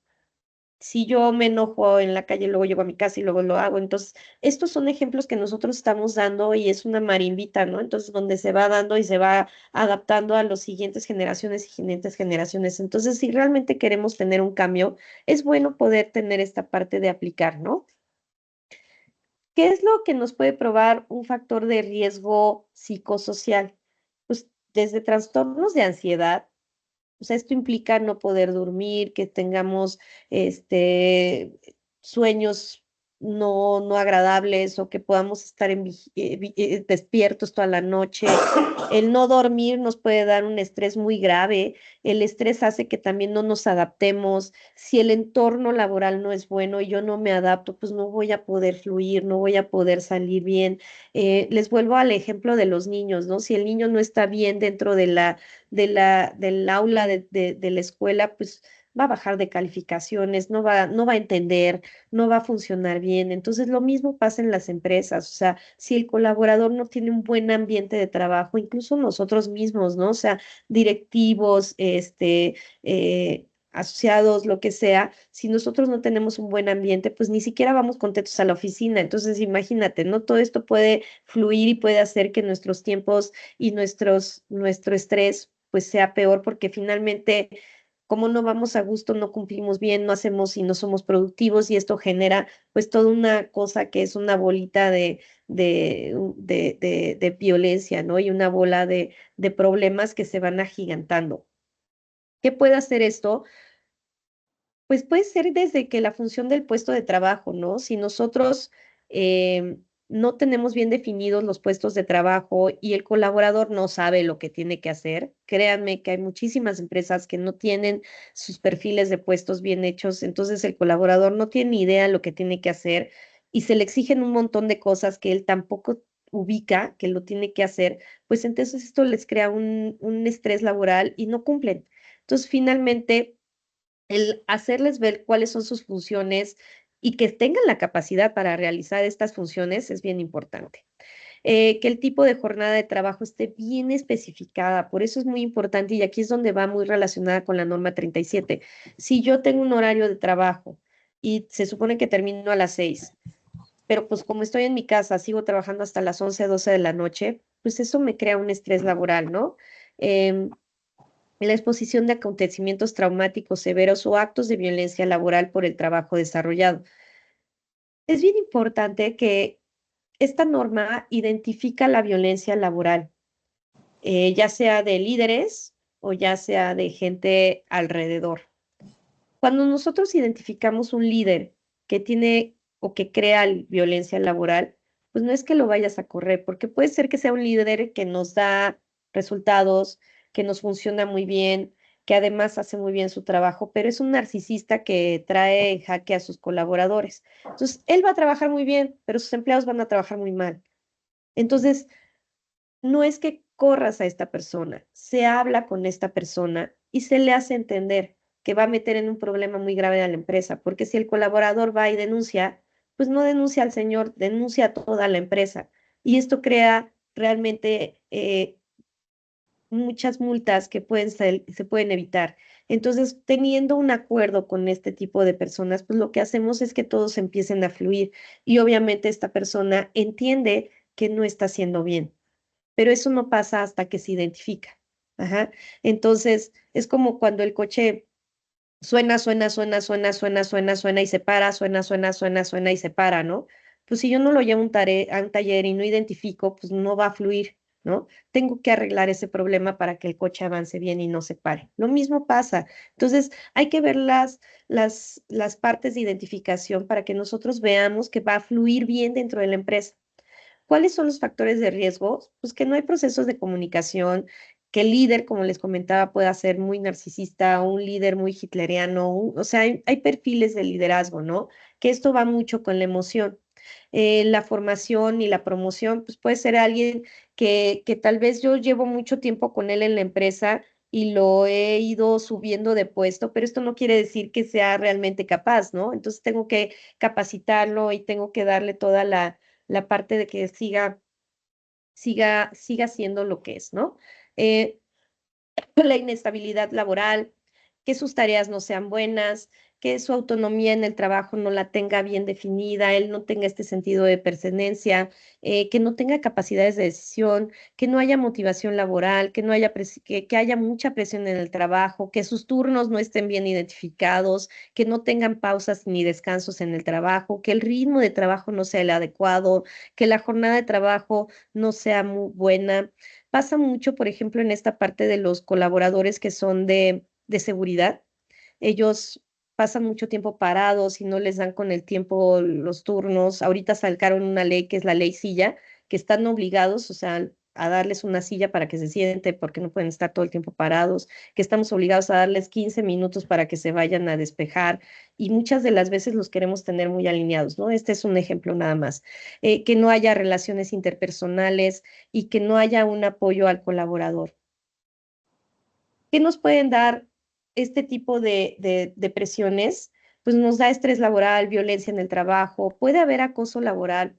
si yo me enojo en la calle, luego llego a mi casa y luego lo hago. Entonces, estos son ejemplos que nosotros estamos dando y es una marimbita, ¿no? Entonces, donde se va dando y se va adaptando a las siguientes generaciones y siguientes generaciones. Entonces, si realmente queremos tener un cambio, es bueno poder tener esta parte de aplicar, ¿no? ¿Qué es lo que nos puede probar un factor de riesgo psicosocial? Pues desde trastornos de ansiedad, o sea, esto implica no poder dormir, que tengamos este, sueños no agradables o que podamos estar despiertos toda la noche. El no dormir nos puede dar un estrés muy grave. El estrés hace que también no nos adaptemos. Si el entorno laboral no es bueno y yo no me adapto, pues no voy a poder fluir, no voy a poder salir bien. Les vuelvo al ejemplo de los niños, ¿no? Si el niño no está bien dentro del aula de la escuela, pues va a bajar de calificaciones, no va a entender, no va a funcionar bien. Entonces, lo mismo pasa en las empresas, o sea, si el colaborador no tiene un buen ambiente de trabajo, incluso nosotros mismos, ¿no? O sea, directivos, asociados, lo que sea, si nosotros no tenemos un buen ambiente, pues ni siquiera vamos contentos a la oficina. Entonces, imagínate, ¿no? Todo esto puede fluir y puede hacer que nuestros tiempos y nuestro estrés pues sea peor porque finalmente como no vamos a gusto, no cumplimos bien, no hacemos y no somos productivos y esto genera pues toda una cosa que es una bolita de violencia, ¿no? Y una bola de problemas que se van agigantando. ¿Qué puede hacer esto? Pues puede ser desde que la función del puesto de trabajo, ¿no? Si nosotros no tenemos bien definidos los puestos de trabajo y el colaborador no sabe lo que tiene que hacer, créanme que hay muchísimas empresas que no tienen sus perfiles de puestos bien hechos, entonces el colaborador no tiene ni idea de lo que tiene que hacer y se le exigen un montón de cosas que él tampoco ubica que lo tiene que hacer, pues entonces esto les crea un estrés laboral y no cumplen. Entonces, finalmente el hacerles ver cuáles son sus funciones y que tengan la capacidad para realizar estas funciones es bien importante. Que el tipo de jornada de trabajo esté bien especificada, por eso es muy importante y aquí es donde va muy relacionada con la norma 37. Si yo tengo un horario de trabajo y se supone que termino a las 6, pero pues como estoy en mi casa, sigo trabajando hasta las 11, 12 de la noche, pues eso me crea un estrés laboral, ¿no? Eh, la exposición de acontecimientos traumáticos severos o actos de violencia laboral por el trabajo desarrollado. Es bien importante que esta norma identifica la violencia laboral, ya sea de líderes o ya sea de gente alrededor. Cuando nosotros identificamos un líder que tiene o que crea violencia laboral, pues no es que lo vayas a correr, porque puede ser que sea un líder que nos da resultados, que nos funciona muy bien, que además hace muy bien su trabajo, pero es un narcisista que trae en jaque a sus colaboradores. Entonces, él va a trabajar muy bien, pero sus empleados van a trabajar muy mal. Entonces, no es que corras a esta persona, se habla con esta persona y se le hace entender que va a meter en un problema muy grave a la empresa, porque si el colaborador va y denuncia, pues no denuncia al señor, denuncia a toda la empresa. Y esto crea realmente muchas multas que se pueden evitar. Entonces, teniendo un acuerdo con este tipo de personas, pues lo que hacemos es que todos empiecen a fluir y obviamente esta persona entiende que no está haciendo bien, pero eso no pasa hasta que se identifica. Ajá. Entonces, es como cuando el coche suena y se para, suena y se para, ¿no? Pues si yo no lo llevo a un taller y no identifico, pues no va a fluir. ¿no? Tengo que arreglar ese problema para que el coche avance bien y no se pare. Lo mismo pasa. Entonces, hay que ver las partes de identificación para que nosotros veamos que va a fluir bien dentro de la empresa. ¿Cuáles son los factores de riesgo? Pues que no hay procesos de comunicación, que el líder, como les comentaba, pueda ser muy narcisista, un líder muy hitleriano, o sea, hay perfiles de liderazgo, ¿no? Que esto va mucho con la emoción. La formación y la promoción, pues puede ser alguien que tal vez yo llevo mucho tiempo con él en la empresa y lo he ido subiendo de puesto, pero esto no quiere decir que sea realmente capaz, ¿no? Entonces tengo que capacitarlo y tengo que darle toda la parte de que siga siendo lo que es, ¿no? Eh, la inestabilidad laboral, que sus tareas no sean buenas, que su autonomía en el trabajo no la tenga bien definida, él no tenga este sentido de pertenencia, que no tenga capacidades de decisión, que no haya motivación laboral, que no haya que haya mucha presión en el trabajo, que sus turnos no estén bien identificados, que no tengan pausas ni descansos en el trabajo, que el ritmo de trabajo no sea el adecuado, que la jornada de trabajo no sea muy buena. Pasa mucho, por ejemplo, en esta parte de los colaboradores que son de seguridad. Ellos pasan mucho tiempo parados y no les dan con el tiempo los turnos. Ahorita sacaron una ley que es la ley silla, que están obligados, o sea, a darles una silla para que se sienten porque no pueden estar todo el tiempo parados, que estamos obligados a darles 15 minutos para que se vayan a despejar y muchas de las veces los queremos tener muy alineados, ¿no? Este es un ejemplo nada más. Que no haya relaciones interpersonales y que no haya un apoyo al colaborador. ¿Qué nos pueden dar este tipo de presiones? Pues nos da estrés laboral, violencia en el trabajo, puede haber acoso laboral,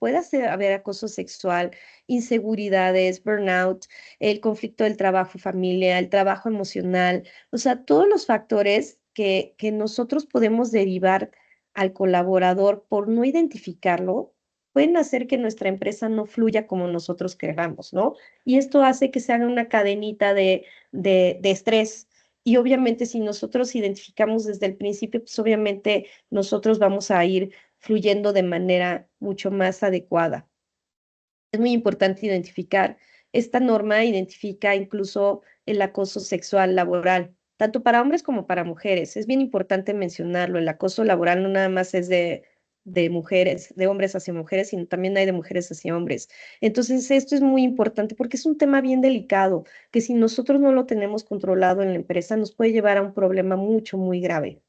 haber acoso sexual, inseguridades, burnout, el conflicto del trabajo-familia, el trabajo emocional, o sea, todos los factores que nosotros podemos derivar al colaborador por no identificarlo, pueden hacer que nuestra empresa no fluya como nosotros queramos, ¿no? Y esto hace que se haga una cadenita de estrés. Y obviamente si nosotros identificamos desde el principio, pues obviamente nosotros vamos a ir fluyendo de manera mucho más adecuada. Es muy importante identificar. Esta norma identifica incluso el acoso sexual laboral, tanto para hombres como para mujeres. Es bien importante mencionarlo. El acoso laboral no nada más es de mujeres, de hombres hacia mujeres, sino también hay de mujeres hacia hombres. Entonces, esto es muy importante porque es un tema bien delicado, que si nosotros no lo tenemos controlado en la empresa, nos puede llevar a un problema mucho, muy grave.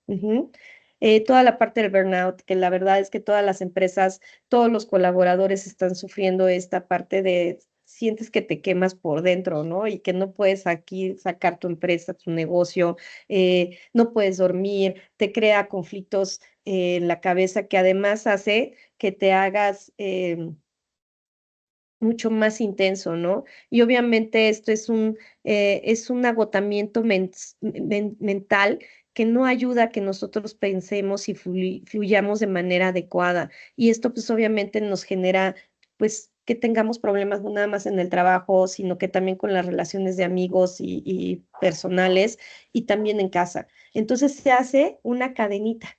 Toda la parte del burnout, que la verdad es que todas las empresas, todos los colaboradores están sufriendo esta parte de sientes que te quemas por dentro, ¿no? Y que no puedes aquí sacar tu empresa, tu negocio, no puedes dormir, te crea conflictos en la cabeza que además hace que te hagas mucho más intenso, ¿no? Y obviamente esto es un agotamiento mental que no ayuda a que nosotros pensemos y fluyamos de manera adecuada. Y esto pues obviamente nos genera pues que tengamos problemas no nada más en el trabajo, sino que también con las relaciones de amigos y personales y también en casa. Entonces se hace una cadenita.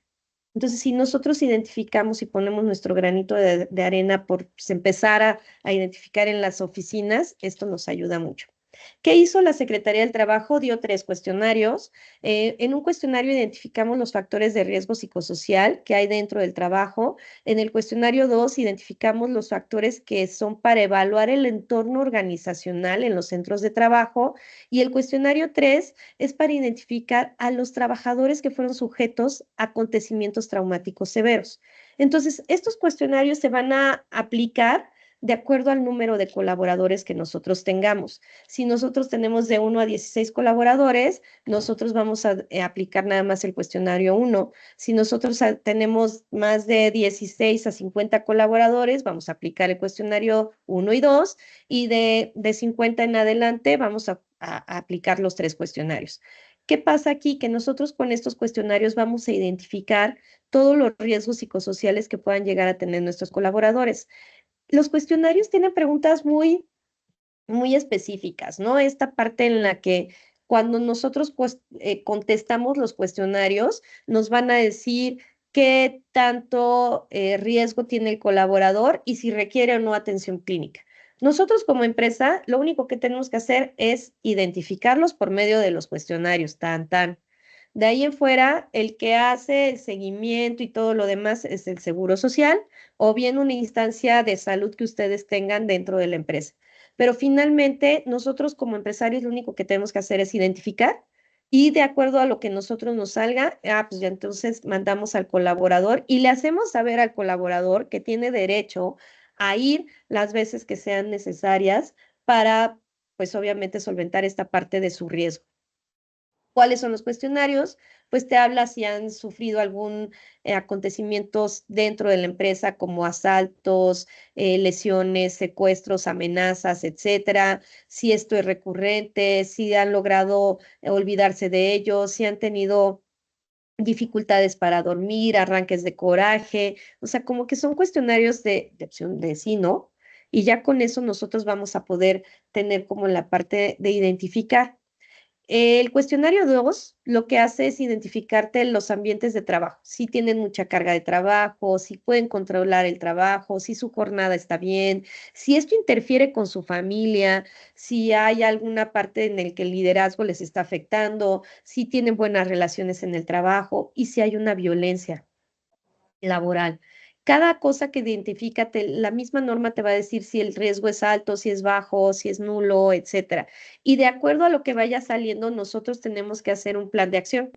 Entonces, si nosotros identificamos y ponemos nuestro granito de arena por pues, empezar a identificar en las oficinas, esto nos ayuda mucho. ¿Qué hizo la Secretaría del Trabajo? Dio 3 cuestionarios. En un cuestionario identificamos los factores de riesgo psicosocial que hay dentro del trabajo. En el cuestionario 2 identificamos los factores que son para evaluar el entorno organizacional en los centros de trabajo. Y el cuestionario 3 es para identificar a los trabajadores que fueron sujetos a acontecimientos traumáticos severos. Entonces, estos cuestionarios se van a aplicar de acuerdo al número de colaboradores que nosotros tengamos. Si nosotros tenemos de 1 a 16 colaboradores, nosotros vamos a aplicar nada más el cuestionario 1. Si nosotros tenemos más de 16 a 50 colaboradores, vamos a aplicar el cuestionario 1 y 2, y de 50 en adelante vamos a aplicar los 3 cuestionarios. ¿Qué pasa aquí? Que nosotros con estos cuestionarios vamos a identificar todos los riesgos psicosociales que puedan llegar a tener nuestros colaboradores. Los cuestionarios tienen preguntas muy específicas, ¿no? Esta parte en la que cuando nosotros contestamos los cuestionarios, nos van a decir qué tanto riesgo tiene el colaborador y si requiere o no atención clínica. Nosotros como empresa, lo único que tenemos que hacer es identificarlos por medio de los cuestionarios, tan, tan. De ahí en fuera, el que hace el seguimiento y todo lo demás es el Seguro Social o bien una instancia de salud que ustedes tengan dentro de la empresa. Pero finalmente, nosotros como empresarios lo único que tenemos que hacer es identificar y de acuerdo a lo que nosotros nos salga, pues ya entonces mandamos al colaborador y le hacemos saber al colaborador que tiene derecho a ir las veces que sean necesarias para, pues obviamente, solventar esta parte de su riesgo. ¿Cuáles son los cuestionarios? Pues te habla si han sufrido algún acontecimientos dentro de la empresa como asaltos, lesiones, secuestros, amenazas, etcétera, si esto es recurrente, si han logrado olvidarse de ellos, si han tenido dificultades para dormir, arranques de coraje, o sea, como que son cuestionarios de opción de sí, ¿no? Y ya con eso nosotros vamos a poder tener como la parte de identificar. El cuestionario 2 lo que hace es identificarte los ambientes de trabajo, si tienen mucha carga de trabajo, si pueden controlar el trabajo, si su jornada está bien, si esto interfiere con su familia, si hay alguna parte en el que el liderazgo les está afectando, si tienen buenas relaciones en el trabajo y si hay una violencia laboral. Cada cosa que identifica, la misma norma te va a decir si el riesgo es alto, si es bajo, si es nulo, etcétera. Y de acuerdo a lo que vaya saliendo, nosotros tenemos que hacer un plan de acción,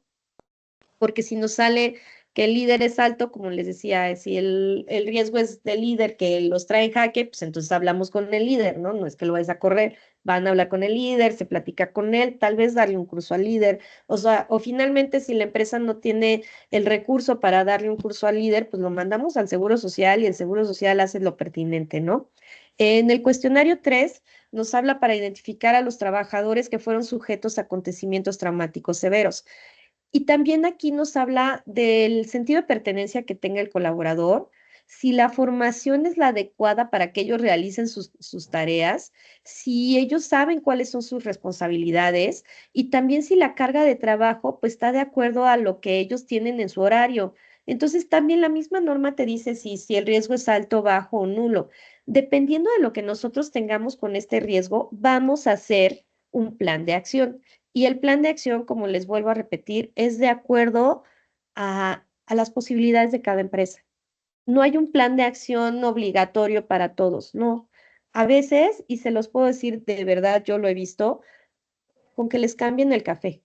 porque si nos sale que el líder es alto, como les decía, si el riesgo es del líder que los trae en jaque, pues entonces hablamos con el líder, ¿no? No es que lo vayas a correr, van a hablar con el líder, se platica con él, tal vez darle un curso al líder, o sea, o finalmente si la empresa no tiene el recurso para darle un curso al líder, pues lo mandamos al Seguro Social y el Seguro Social hace lo pertinente, ¿no? En el cuestionario 3 nos habla para identificar a los trabajadores que fueron sujetos a acontecimientos traumáticos severos. Y también aquí nos habla del sentido de pertenencia que tenga el colaborador, si la formación es la adecuada para que ellos realicen sus tareas, si ellos saben cuáles son sus responsabilidades y también si la carga de trabajo pues está de acuerdo a lo que ellos tienen en su horario. Entonces también la misma norma te dice si el riesgo es alto, bajo o nulo. Dependiendo de lo que nosotros tengamos con este riesgo, vamos a hacer un plan de acción. Y el plan de acción, como les vuelvo a repetir, es de acuerdo a las posibilidades de cada empresa. No hay un plan de acción obligatorio para todos, no. A veces, y se los puedo decir de verdad, yo lo he visto, con que les cambien el café.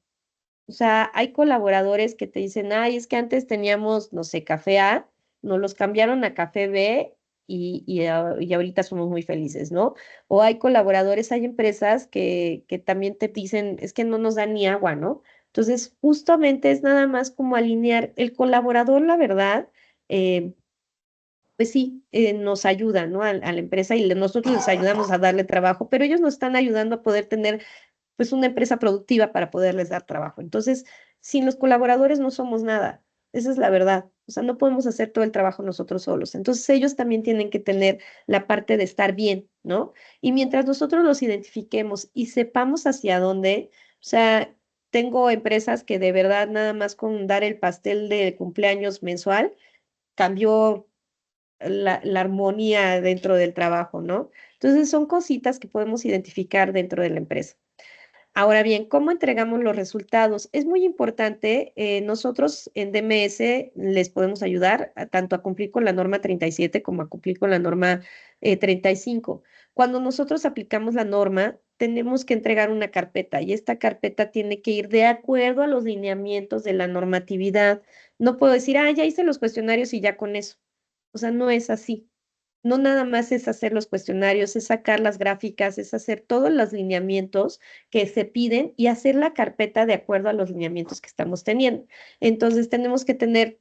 O sea, hay colaboradores que te dicen, ay, es que antes teníamos, no sé, café A, nos los cambiaron a café B y ahorita somos muy felices, ¿no? O hay colaboradores, hay empresas que también te dicen, es que no nos dan ni agua, ¿no? Entonces, justamente es nada más como alinear el colaborador, la verdad, eh, pues sí, nos ayuda, ¿no? A la empresa y nosotros les ayudamos a darle trabajo, pero ellos nos están ayudando a poder tener pues una empresa productiva para poderles dar trabajo. Entonces, sin los colaboradores no somos nada. Esa es la verdad. O sea, no podemos hacer todo el trabajo nosotros solos. Entonces, ellos también tienen que tener la parte de estar bien, ¿no? Y mientras nosotros los identifiquemos y sepamos hacia dónde, o sea, tengo empresas que de verdad nada más con dar el pastel de cumpleaños mensual cambió la armonía dentro del trabajo, ¿no? Entonces, son cositas que podemos identificar dentro de la empresa. Ahora bien, ¿cómo entregamos los resultados? Es muy importante, nosotros en DMS les podemos ayudar tanto a cumplir con la norma 37 como a cumplir con la norma 35. Cuando nosotros aplicamos la norma, tenemos que entregar una carpeta y esta carpeta tiene que ir de acuerdo a los lineamientos de la normatividad. No puedo decir, ah, ya hice los cuestionarios y ya con eso. O sea, no es así. No nada más es hacer los cuestionarios, es sacar las gráficas, es hacer todos los lineamientos que se piden y hacer la carpeta de acuerdo a los lineamientos que estamos teniendo. Entonces, tenemos que tener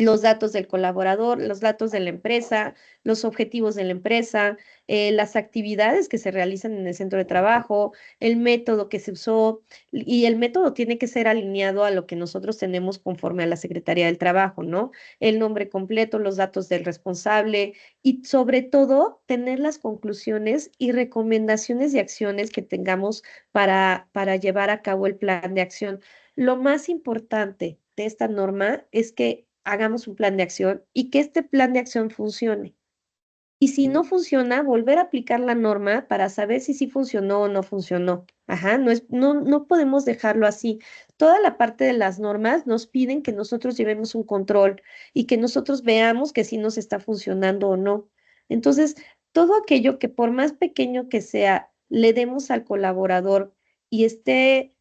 los datos del colaborador, los datos de la empresa, los objetivos de la empresa, las actividades que se realizan en el centro de trabajo, el método que se usó y el método tiene que ser alineado a lo que nosotros tenemos conforme a la Secretaría del Trabajo, ¿no? El nombre completo, los datos del responsable y sobre todo tener las conclusiones y recomendaciones de acciones que tengamos para llevar a cabo el plan de acción. Lo más importante de esta norma es que hagamos un plan de acción y que este plan de acción funcione. Y si no funciona, volver a aplicar la norma para saber si sí funcionó o no funcionó. Ajá, no podemos dejarlo así. Toda la parte de las normas nos piden que nosotros llevemos un control y que nosotros veamos que sí nos está funcionando o no. Entonces, todo aquello que por más pequeño que sea, le demos al colaborador y esté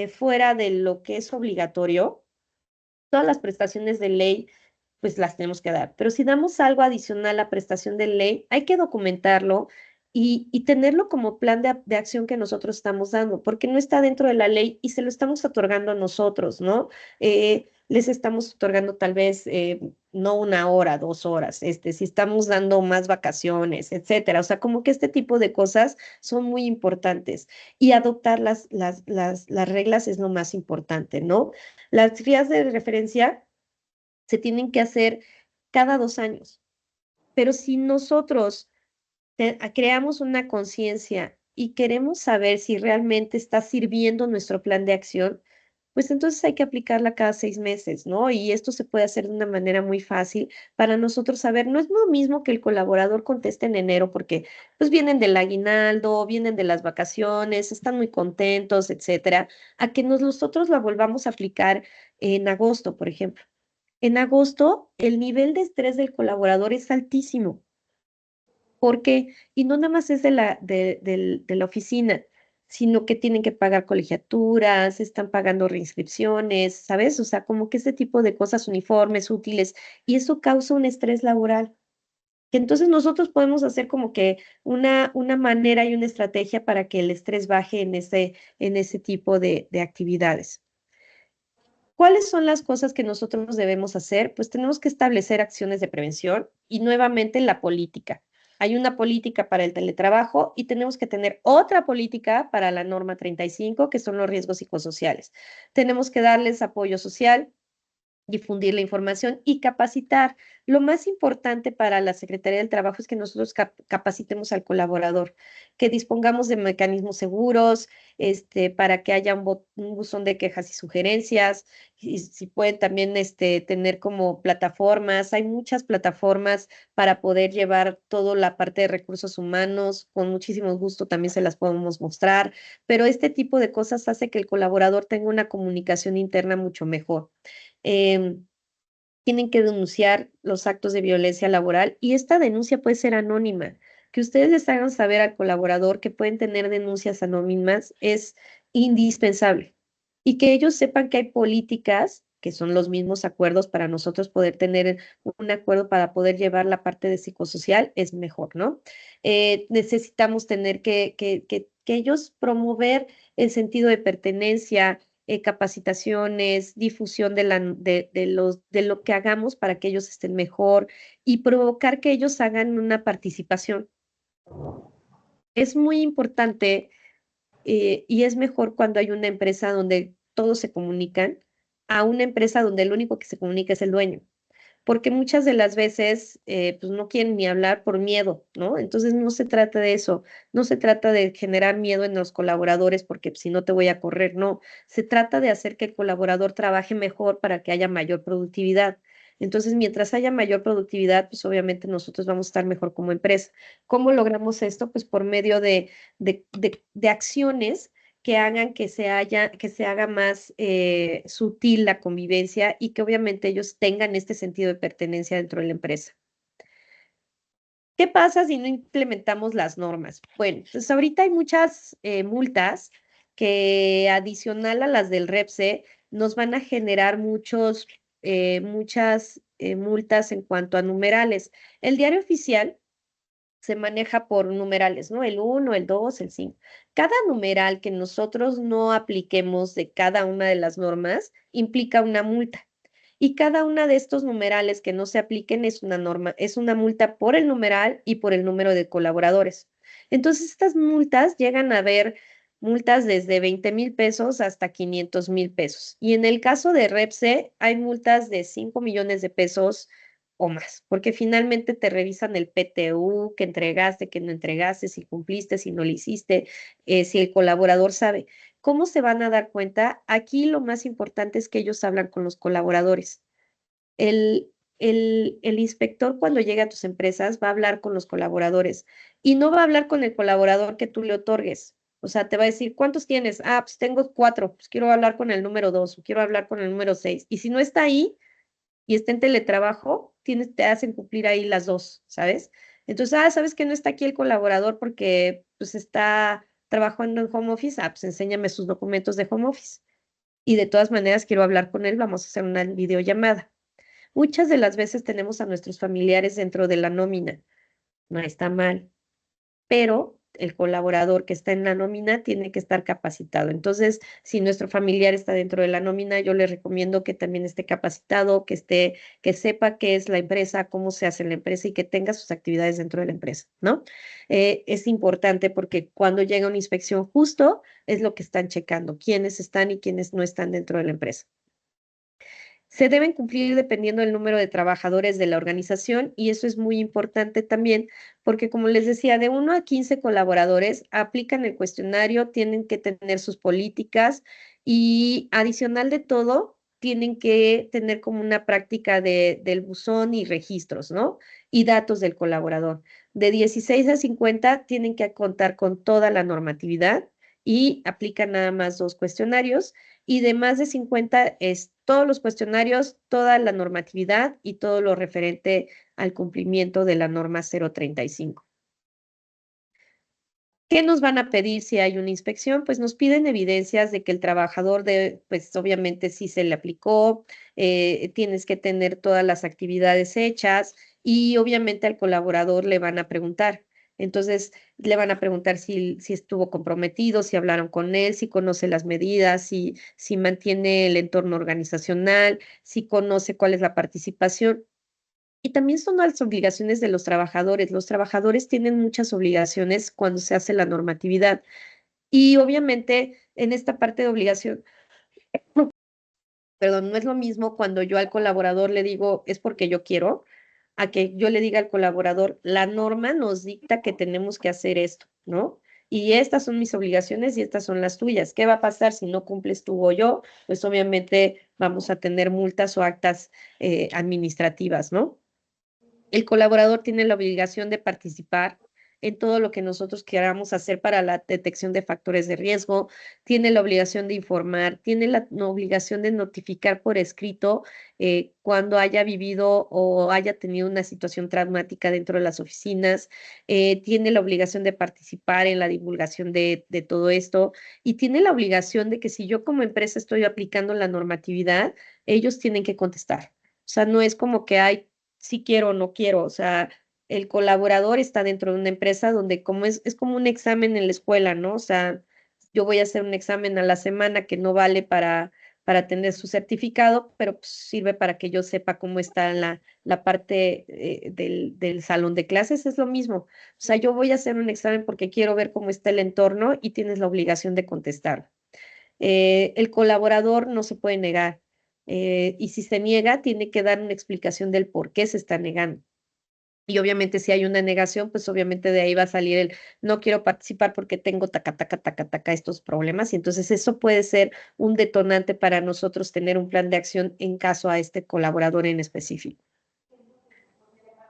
fuera de lo que es obligatorio, todas las prestaciones de ley pues las tenemos que dar. Pero si damos algo adicional a prestación de ley, hay que documentarlo y tenerlo como plan de acción que nosotros estamos dando, porque no está dentro de la ley y se lo estamos otorgando a nosotros, ¿no? Les estamos otorgando tal vez no 1 hora, 2 horas, si estamos dando más vacaciones, etcétera. O sea, como que este tipo de cosas son muy importantes y adoptar las reglas es lo más importante, ¿no? Las guías de referencia se tienen que hacer cada 2 años. Pero si nosotros creamos una conciencia y queremos saber si realmente está sirviendo nuestro plan de acción, pues entonces hay que aplicarla cada 6 meses, ¿no? Y esto se puede hacer de una manera muy fácil para nosotros saber. No es lo mismo que el colaborador conteste en enero porque pues vienen del aguinaldo, vienen de las vacaciones, están muy contentos, etcétera, a que nosotros la volvamos a aplicar en agosto, por ejemplo. En agosto, el nivel de estrés del colaborador es altísimo. ¿Por qué? Y no nada más es de la oficina, sino que tienen que pagar colegiaturas, están pagando reinscripciones, ¿sabes? O sea, como que ese tipo de cosas, uniformes, útiles, y eso causa un estrés laboral. Que entonces nosotros podemos hacer como que una manera y una estrategia para que el estrés baje en ese tipo de actividades. ¿Cuáles son las cosas que nosotros debemos hacer? Pues tenemos que establecer acciones de prevención y nuevamente la política. Hay una política para el teletrabajo y tenemos que tener otra política para la norma 35, que son los riesgos psicosociales. Tenemos que darles apoyo social, difundir la información y capacitar. Lo más importante para la Secretaría del Trabajo es que nosotros capacitemos al colaborador, que dispongamos de mecanismos seguros, para que haya un buzón de quejas y sugerencias, y si pueden también tener como plataformas, hay muchas plataformas para poder llevar toda la parte de recursos humanos, con muchísimo gusto también se las podemos mostrar, pero este tipo de cosas hace que el colaborador tenga una comunicación interna mucho mejor. eh, Tienen que denunciar los actos de violencia laboral y esta denuncia puede ser anónima. Que ustedes les hagan saber al colaborador que pueden tener denuncias anónimas es indispensable y que ellos sepan que hay políticas que son los mismos acuerdos para nosotros poder tener un acuerdo para poder llevar la parte de psicosocial es mejor, ¿no? Necesitamos tener que ellos promover el sentido de pertenencia, capacitaciones, difusión de lo que hagamos para que ellos estén mejor y provocar que ellos hagan una participación. Es muy importante y es mejor cuando hay una empresa donde todos se comunican a una empresa donde el único que se comunica es el dueño porque muchas de las veces pues no quieren ni hablar por miedo, ¿no? Entonces no se trata de eso, no se trata de generar miedo en los colaboradores porque si no te voy a correr, no, se trata de hacer que el colaborador trabaje mejor para que haya mayor productividad. Entonces, mientras haya mayor productividad, pues obviamente nosotros vamos a estar mejor como empresa. ¿Cómo logramos esto? Pues por medio de acciones que hagan que se haga más sutil la convivencia y que obviamente ellos tengan este sentido de pertenencia dentro de la empresa. ¿Qué pasa si no implementamos las normas? Bueno, pues ahorita hay muchas multas que adicional a las del REPSE nos van a generar muchas multas en cuanto a numerales. El diario oficial se maneja por numerales, ¿no? El 1, el 2, el 5. Cada numeral que nosotros no apliquemos de cada una de las normas implica una multa. Y cada una de estos numerales que no se apliquen es una norma, es una multa por el numeral y por el número de colaboradores. Entonces, estas multas llegan a ver multas desde 20,000 pesos hasta 500,000 pesos. Y en el caso de Repse, hay multas de 5 millones de pesos o más, porque finalmente te revisan el PTU, que entregaste, que no entregaste, si cumpliste, si no lo hiciste, si el colaborador sabe. ¿Cómo se van a dar cuenta? Aquí lo más importante es que ellos hablan con los colaboradores. El, el inspector cuando llega a tus empresas va a hablar con los colaboradores y no va a hablar con el colaborador que tú le otorgues. O sea, te va a decir, ¿cuántos tienes? Ah, pues tengo 4, pues quiero hablar con el número 2 o quiero hablar con el número 6. Y si no está ahí y está en teletrabajo, te hacen cumplir ahí las dos, ¿sabes? Entonces, ¿sabes que no está aquí el colaborador porque pues está trabajando en home office? Ah, pues enséñame sus documentos de home office. Y de todas maneras quiero hablar con él, vamos a hacer una videollamada. Muchas de las veces tenemos a nuestros familiares dentro de la nómina. No está mal, pero el colaborador que está en la nómina tiene que estar capacitado. Entonces, si nuestro familiar está dentro de la nómina, yo le recomiendo que también esté capacitado, que sepa qué es la empresa, cómo se hace en la empresa y que tenga sus actividades dentro de la empresa, ¿no? Es importante porque cuando llega una inspección justo es lo que están checando, quiénes están y quiénes no están dentro de la empresa. Se deben cumplir dependiendo del número de trabajadores de la organización y eso es muy importante también porque, como les decía, de 1 a 15 colaboradores aplican el cuestionario, tienen que tener sus políticas y adicional de todo, tienen que tener como una práctica del buzón y registros, ¿no? Y datos del colaborador. De 16 a 50 tienen que contar con toda la normatividad y aplican nada más 2 cuestionarios y de más de 50 es todos los cuestionarios, toda la normatividad y todo lo referente al cumplimiento de la norma 035. ¿Qué nos van a pedir si hay una inspección? Pues nos piden evidencias de que el trabajador pues obviamente sí se le aplicó, tienes que tener todas las actividades hechas y obviamente al colaborador le van a preguntar. Entonces, le van a preguntar si estuvo comprometido, si hablaron con él, si conoce las medidas, si mantiene el entorno organizacional, si conoce cuál es la participación. Y también son las obligaciones de los trabajadores. Los trabajadores tienen muchas obligaciones cuando se hace la normatividad. Y obviamente en esta parte de obligación, perdón, no es lo mismo cuando yo al colaborador le digo es porque yo quiero, a que yo le diga al colaborador, la norma nos dicta que tenemos que hacer esto, ¿no? Y estas son mis obligaciones y estas son las tuyas. ¿Qué va a pasar si no cumples tú o yo? Pues obviamente vamos a tener multas o actas administrativas, ¿no? El colaborador tiene la obligación de participar en todo lo que nosotros queramos hacer para la detección de factores de riesgo, tiene la obligación de informar, tiene la obligación de notificar por escrito cuando haya vivido o haya tenido una situación traumática dentro de las oficinas, tiene la obligación de participar en la divulgación de todo esto y tiene la obligación de que si yo como empresa estoy aplicando la normatividad, ellos tienen que contestar. O sea, no es como que hay si quiero o no quiero, o sea, el colaborador está dentro de una empresa donde como es como un examen en la escuela, ¿no? O sea, yo voy a hacer un examen a la semana que no vale para tener su certificado, pero pues, sirve para que yo sepa cómo está la parte del salón de clases, es lo mismo. O sea, yo voy a hacer un examen porque quiero ver cómo está el entorno y tienes la obligación de contestar. El colaborador no se puede negar. Y si se niega, tiene que dar una explicación del por qué se está negando. Y obviamente si hay una negación, pues obviamente de ahí va a salir el no quiero participar porque tengo taca estos problemas. Y entonces eso puede ser un detonante para nosotros tener un plan de acción en caso a este colaborador en específico.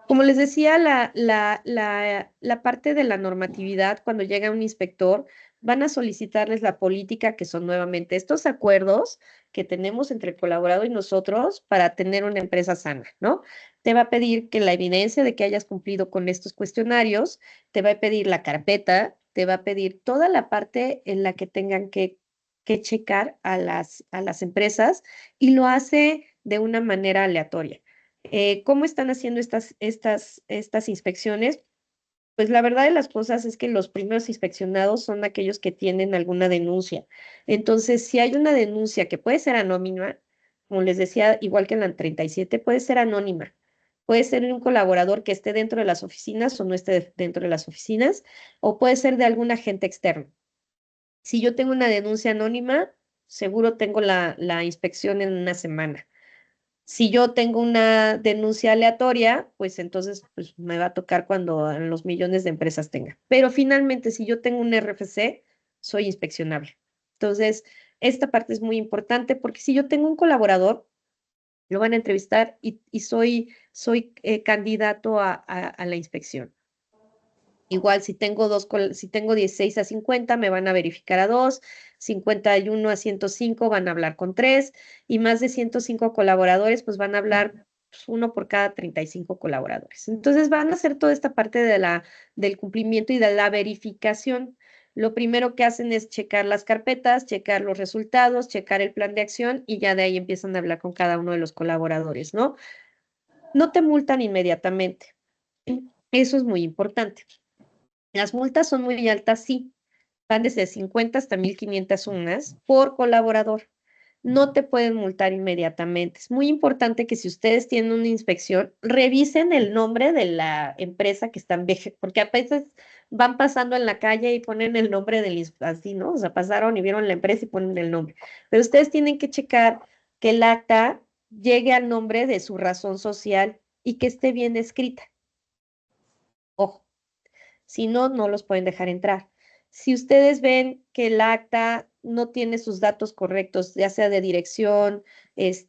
Como les decía, la parte de la normatividad, cuando llega un inspector, van a solicitarles la política, que son nuevamente estos acuerdos que tenemos entre el colaborador y nosotros para tener una empresa sana, ¿no? Te va a pedir que la evidencia de que hayas cumplido con estos cuestionarios, te va a pedir la carpeta, te va a pedir toda la parte en la que tengan que checar a las empresas y lo hace de una manera aleatoria. ¿Cómo están haciendo estas inspecciones? Pues la verdad de las cosas es que los primeros inspeccionados son aquellos que tienen alguna denuncia. Entonces, si hay una denuncia que puede ser anónima, como les decía, igual que en la 37, puede ser anónima. Puede ser un colaborador que esté dentro de las oficinas o no esté dentro de las oficinas, o puede ser de algún agente externo. Si yo tengo una denuncia anónima, seguro tengo la inspección en una semana. Si yo tengo una denuncia aleatoria, pues entonces pues, me va a tocar cuando en los millones de empresas tenga. Pero finalmente, si yo tengo un RFC, soy inspeccionable. Entonces, esta parte es muy importante porque si yo tengo un colaborador lo van a entrevistar y soy candidato a la inspección. Igual, si tengo 16 a 50, me van a verificar a 2, 51 a 105 van a hablar con 3, y más de 105 colaboradores, pues van a hablar pues, uno por cada 35 colaboradores. Entonces van a hacer toda esta parte del cumplimiento y de la verificación. Lo primero que hacen es checar las carpetas, checar los resultados, checar el plan de acción, y ya de ahí empiezan a hablar con cada uno de los colaboradores, ¿no? No te multan inmediatamente. Eso es muy importante. Las multas son muy altas, sí, van desde 50 hasta 1,500 unas por colaborador. No te pueden multar inmediatamente. Es muy importante que si ustedes tienen una inspección, revisen el nombre de la empresa que están, porque a veces van pasando en la calle y ponen el nombre del, así, ¿no? O sea, pasaron y vieron la empresa y ponen el nombre. Pero ustedes tienen que checar que el acta llegue al nombre de su razón social y que esté bien escrita. Ojo. Si no, no los pueden dejar entrar. Si ustedes ven que el acta no tiene sus datos correctos, ya sea de dirección, de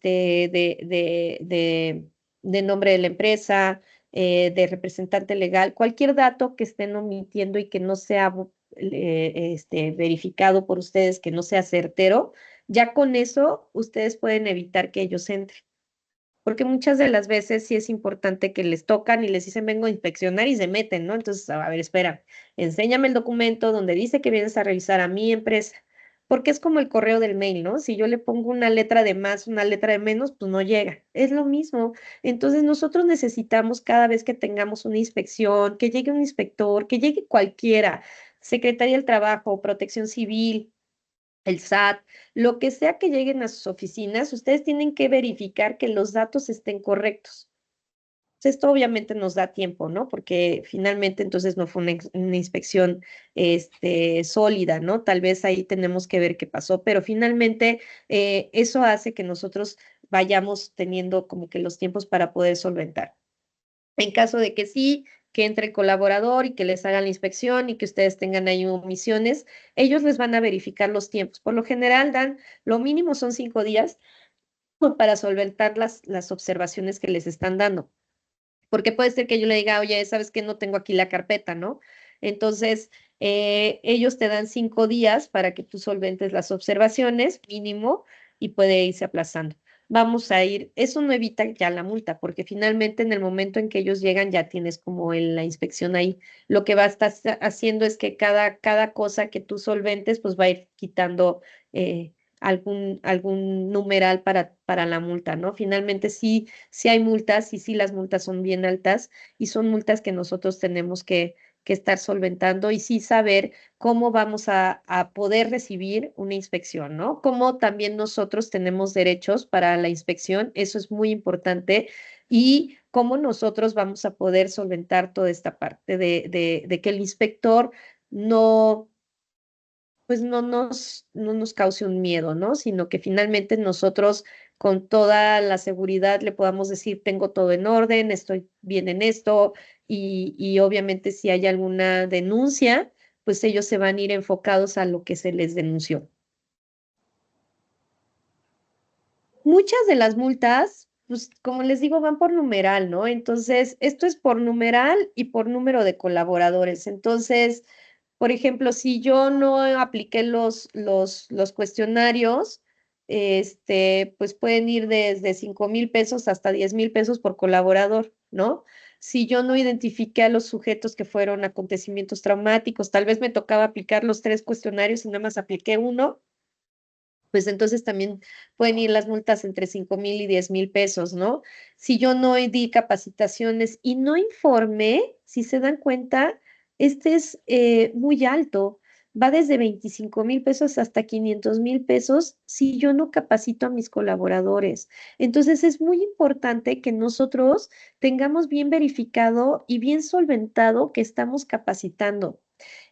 nombre de la empresa, de representante legal, cualquier dato que estén omitiendo y que no sea verificado por ustedes, que no sea certero, ya con eso ustedes pueden evitar que ellos entren, porque muchas de las veces sí es importante que les tocan y les dicen vengo a inspeccionar y se meten, ¿no? Entonces, a ver, espera, enséñame el documento donde dice que vienes a revisar a mi empresa, porque es como el correo del mail, ¿no? Si yo le pongo una letra de más, una letra de menos, pues no llega. Es lo mismo. Entonces, nosotros necesitamos cada vez que tengamos una inspección, que llegue un inspector, que llegue cualquiera, Secretaría del Trabajo, Protección Civil, el SAT, lo que sea que lleguen a sus oficinas, ustedes tienen que verificar que los datos estén correctos. Esto obviamente nos da tiempo, ¿no? Porque finalmente entonces no fue una inspección sólida, ¿no? Tal vez ahí tenemos que ver qué pasó, pero finalmente eso hace que nosotros vayamos teniendo como que los tiempos para poder solventar. En caso de que sí, que entre el colaborador y que les hagan la inspección y que ustedes tengan ahí omisiones, ellos les van a verificar los tiempos. Por lo general dan, lo mínimo son 5 días para solventar las observaciones que les están dando. Porque puede ser que yo le diga, oye, sabes que no tengo aquí la carpeta, ¿no? Entonces, ellos te dan 5 días para que tú solventes las observaciones, mínimo, y puede irse aplazando. Vamos a ir, eso no evita ya la multa, porque finalmente en el momento en que ellos llegan ya tienes como la inspección ahí. Lo que va a estar haciendo es que cada cosa que tú solventes, pues va a ir quitando algún numeral para la multa, ¿no? Finalmente sí hay multas y sí las multas son bien altas y son multas que nosotros tenemos que estar solventando y sí saber cómo vamos a poder recibir una inspección, ¿no? Cómo también nosotros tenemos derechos para la inspección, eso es muy importante, y cómo nosotros vamos a poder solventar toda esta parte de que el inspector no pues no nos cause un miedo, ¿no? Sino que finalmente nosotros con toda la seguridad le podamos decir, tengo todo en orden, estoy bien en esto, y obviamente si hay alguna denuncia, pues ellos se van a ir enfocados a lo que se les denunció. Muchas de las multas, pues como les digo, van por numeral, ¿no? Entonces, esto es por numeral y por número de colaboradores. Entonces, por ejemplo, si yo no apliqué los cuestionarios, pues pueden ir desde 5,000 pesos hasta 10,000 pesos por colaborador, ¿no? Si yo no identifiqué a los sujetos que fueron acontecimientos traumáticos, tal vez me tocaba aplicar los 3 cuestionarios y nada más apliqué uno, pues entonces también pueden ir las multas entre 5,000 y 10,000 pesos, ¿no? Si yo no di capacitaciones y no informé, si se dan cuenta, este es muy alto. Va desde 25,000 pesos hasta 500,000 pesos si yo no capacito a mis colaboradores. Entonces es muy importante que nosotros tengamos bien verificado y bien solventado que estamos capacitando.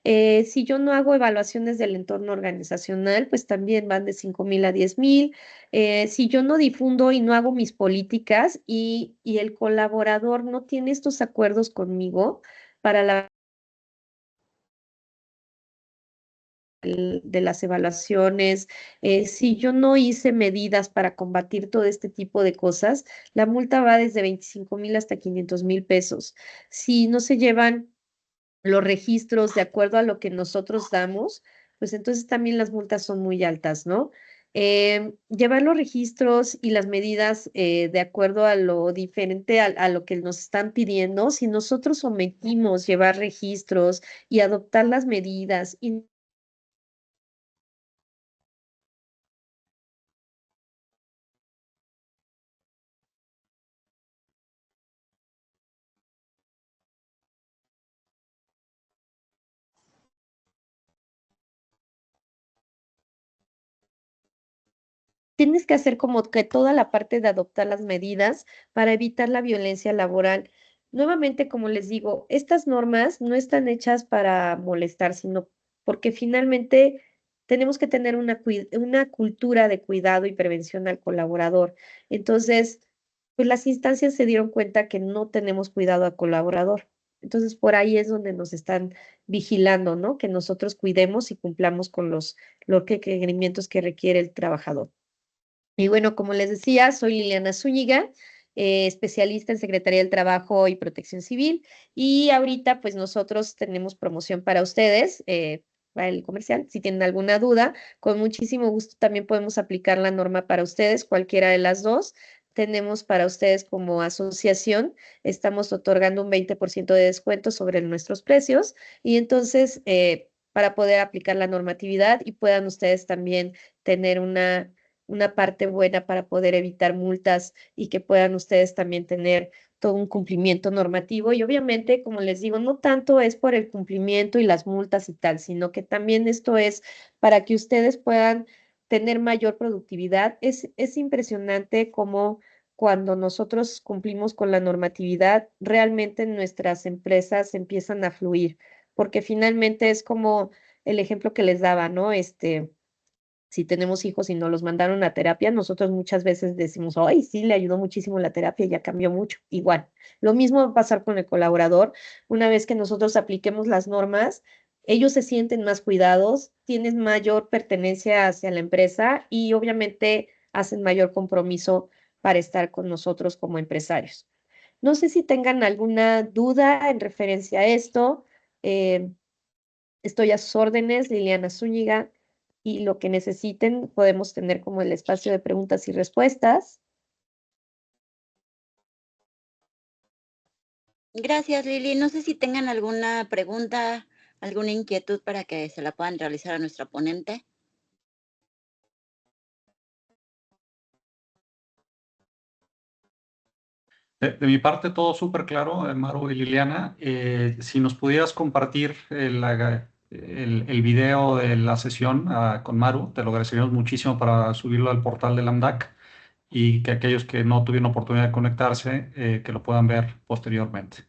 Si yo no hago evaluaciones del entorno organizacional, pues también van de 5,000 a 10,000. Si yo no difundo y no hago mis políticas y el colaborador no tiene estos acuerdos conmigo para la de las evaluaciones, si yo no hice medidas para combatir todo este tipo de cosas, la multa va desde 25,000 hasta 500,000 pesos. Si no se llevan los registros de acuerdo a lo que nosotros damos, pues entonces también las multas son muy altas, ¿no? Llevar los registros y las medidas de acuerdo a lo diferente a lo que nos están pidiendo, si nosotros sometimos llevar registros y adoptar las medidas y tienes que hacer como que toda la parte de adoptar las medidas para evitar la violencia laboral. Nuevamente, como les digo, estas normas no están hechas para molestar, sino porque finalmente tenemos que tener una cultura de cuidado y prevención al colaborador. Entonces, pues las instancias se dieron cuenta que no tenemos cuidado al colaborador. Entonces, por ahí es donde nos están vigilando, ¿no? Que nosotros cuidemos y cumplamos con los requerimientos que requiere el trabajador. Y bueno, como les decía, soy Liliana Zúñiga, especialista en Secretaría del Trabajo y Protección Civil. Y ahorita, pues nosotros tenemos promoción para ustedes, para el comercial. Si tienen alguna duda, con muchísimo gusto también podemos aplicar la norma para ustedes, cualquiera de las dos. Tenemos para ustedes como asociación, estamos otorgando un 20% de descuento sobre nuestros precios. Y entonces, para poder aplicar la normatividad y puedan ustedes también tener una parte buena para poder evitar multas y que puedan ustedes también tener todo un cumplimiento normativo. Y obviamente, como les digo, no tanto es por el cumplimiento y las multas y tal, sino que también esto es para que ustedes puedan tener mayor productividad. Es impresionante cómo cuando nosotros cumplimos con la normatividad, realmente nuestras empresas empiezan a fluir, porque finalmente es como el ejemplo que les daba, ¿no? Si tenemos hijos y nos los mandaron a terapia, nosotros muchas veces decimos, ay, sí, le ayudó muchísimo la terapia, ya cambió mucho. Igual, lo mismo va a pasar con el colaborador. Una vez que nosotros apliquemos las normas, ellos se sienten más cuidados, tienen mayor pertenencia hacia la empresa y obviamente hacen mayor compromiso para estar con nosotros como empresarios. No sé si tengan alguna duda en referencia a esto. Eh, Estoy a sus órdenes, Liliana Zúñiga, y lo que necesiten podemos tener como el espacio de preguntas y respuestas. Gracias, Lili. No sé si tengan alguna pregunta, alguna inquietud para que se la puedan realizar a nuestra ponente. De mi parte, todo súper claro, Maru y Liliana. Si nos pudieras compartir el video de la sesión con Maru, te lo agradeceríamos muchísimo para subirlo al portal del AMDAC y que aquellos que no tuvieron oportunidad de conectarse, que lo puedan ver posteriormente.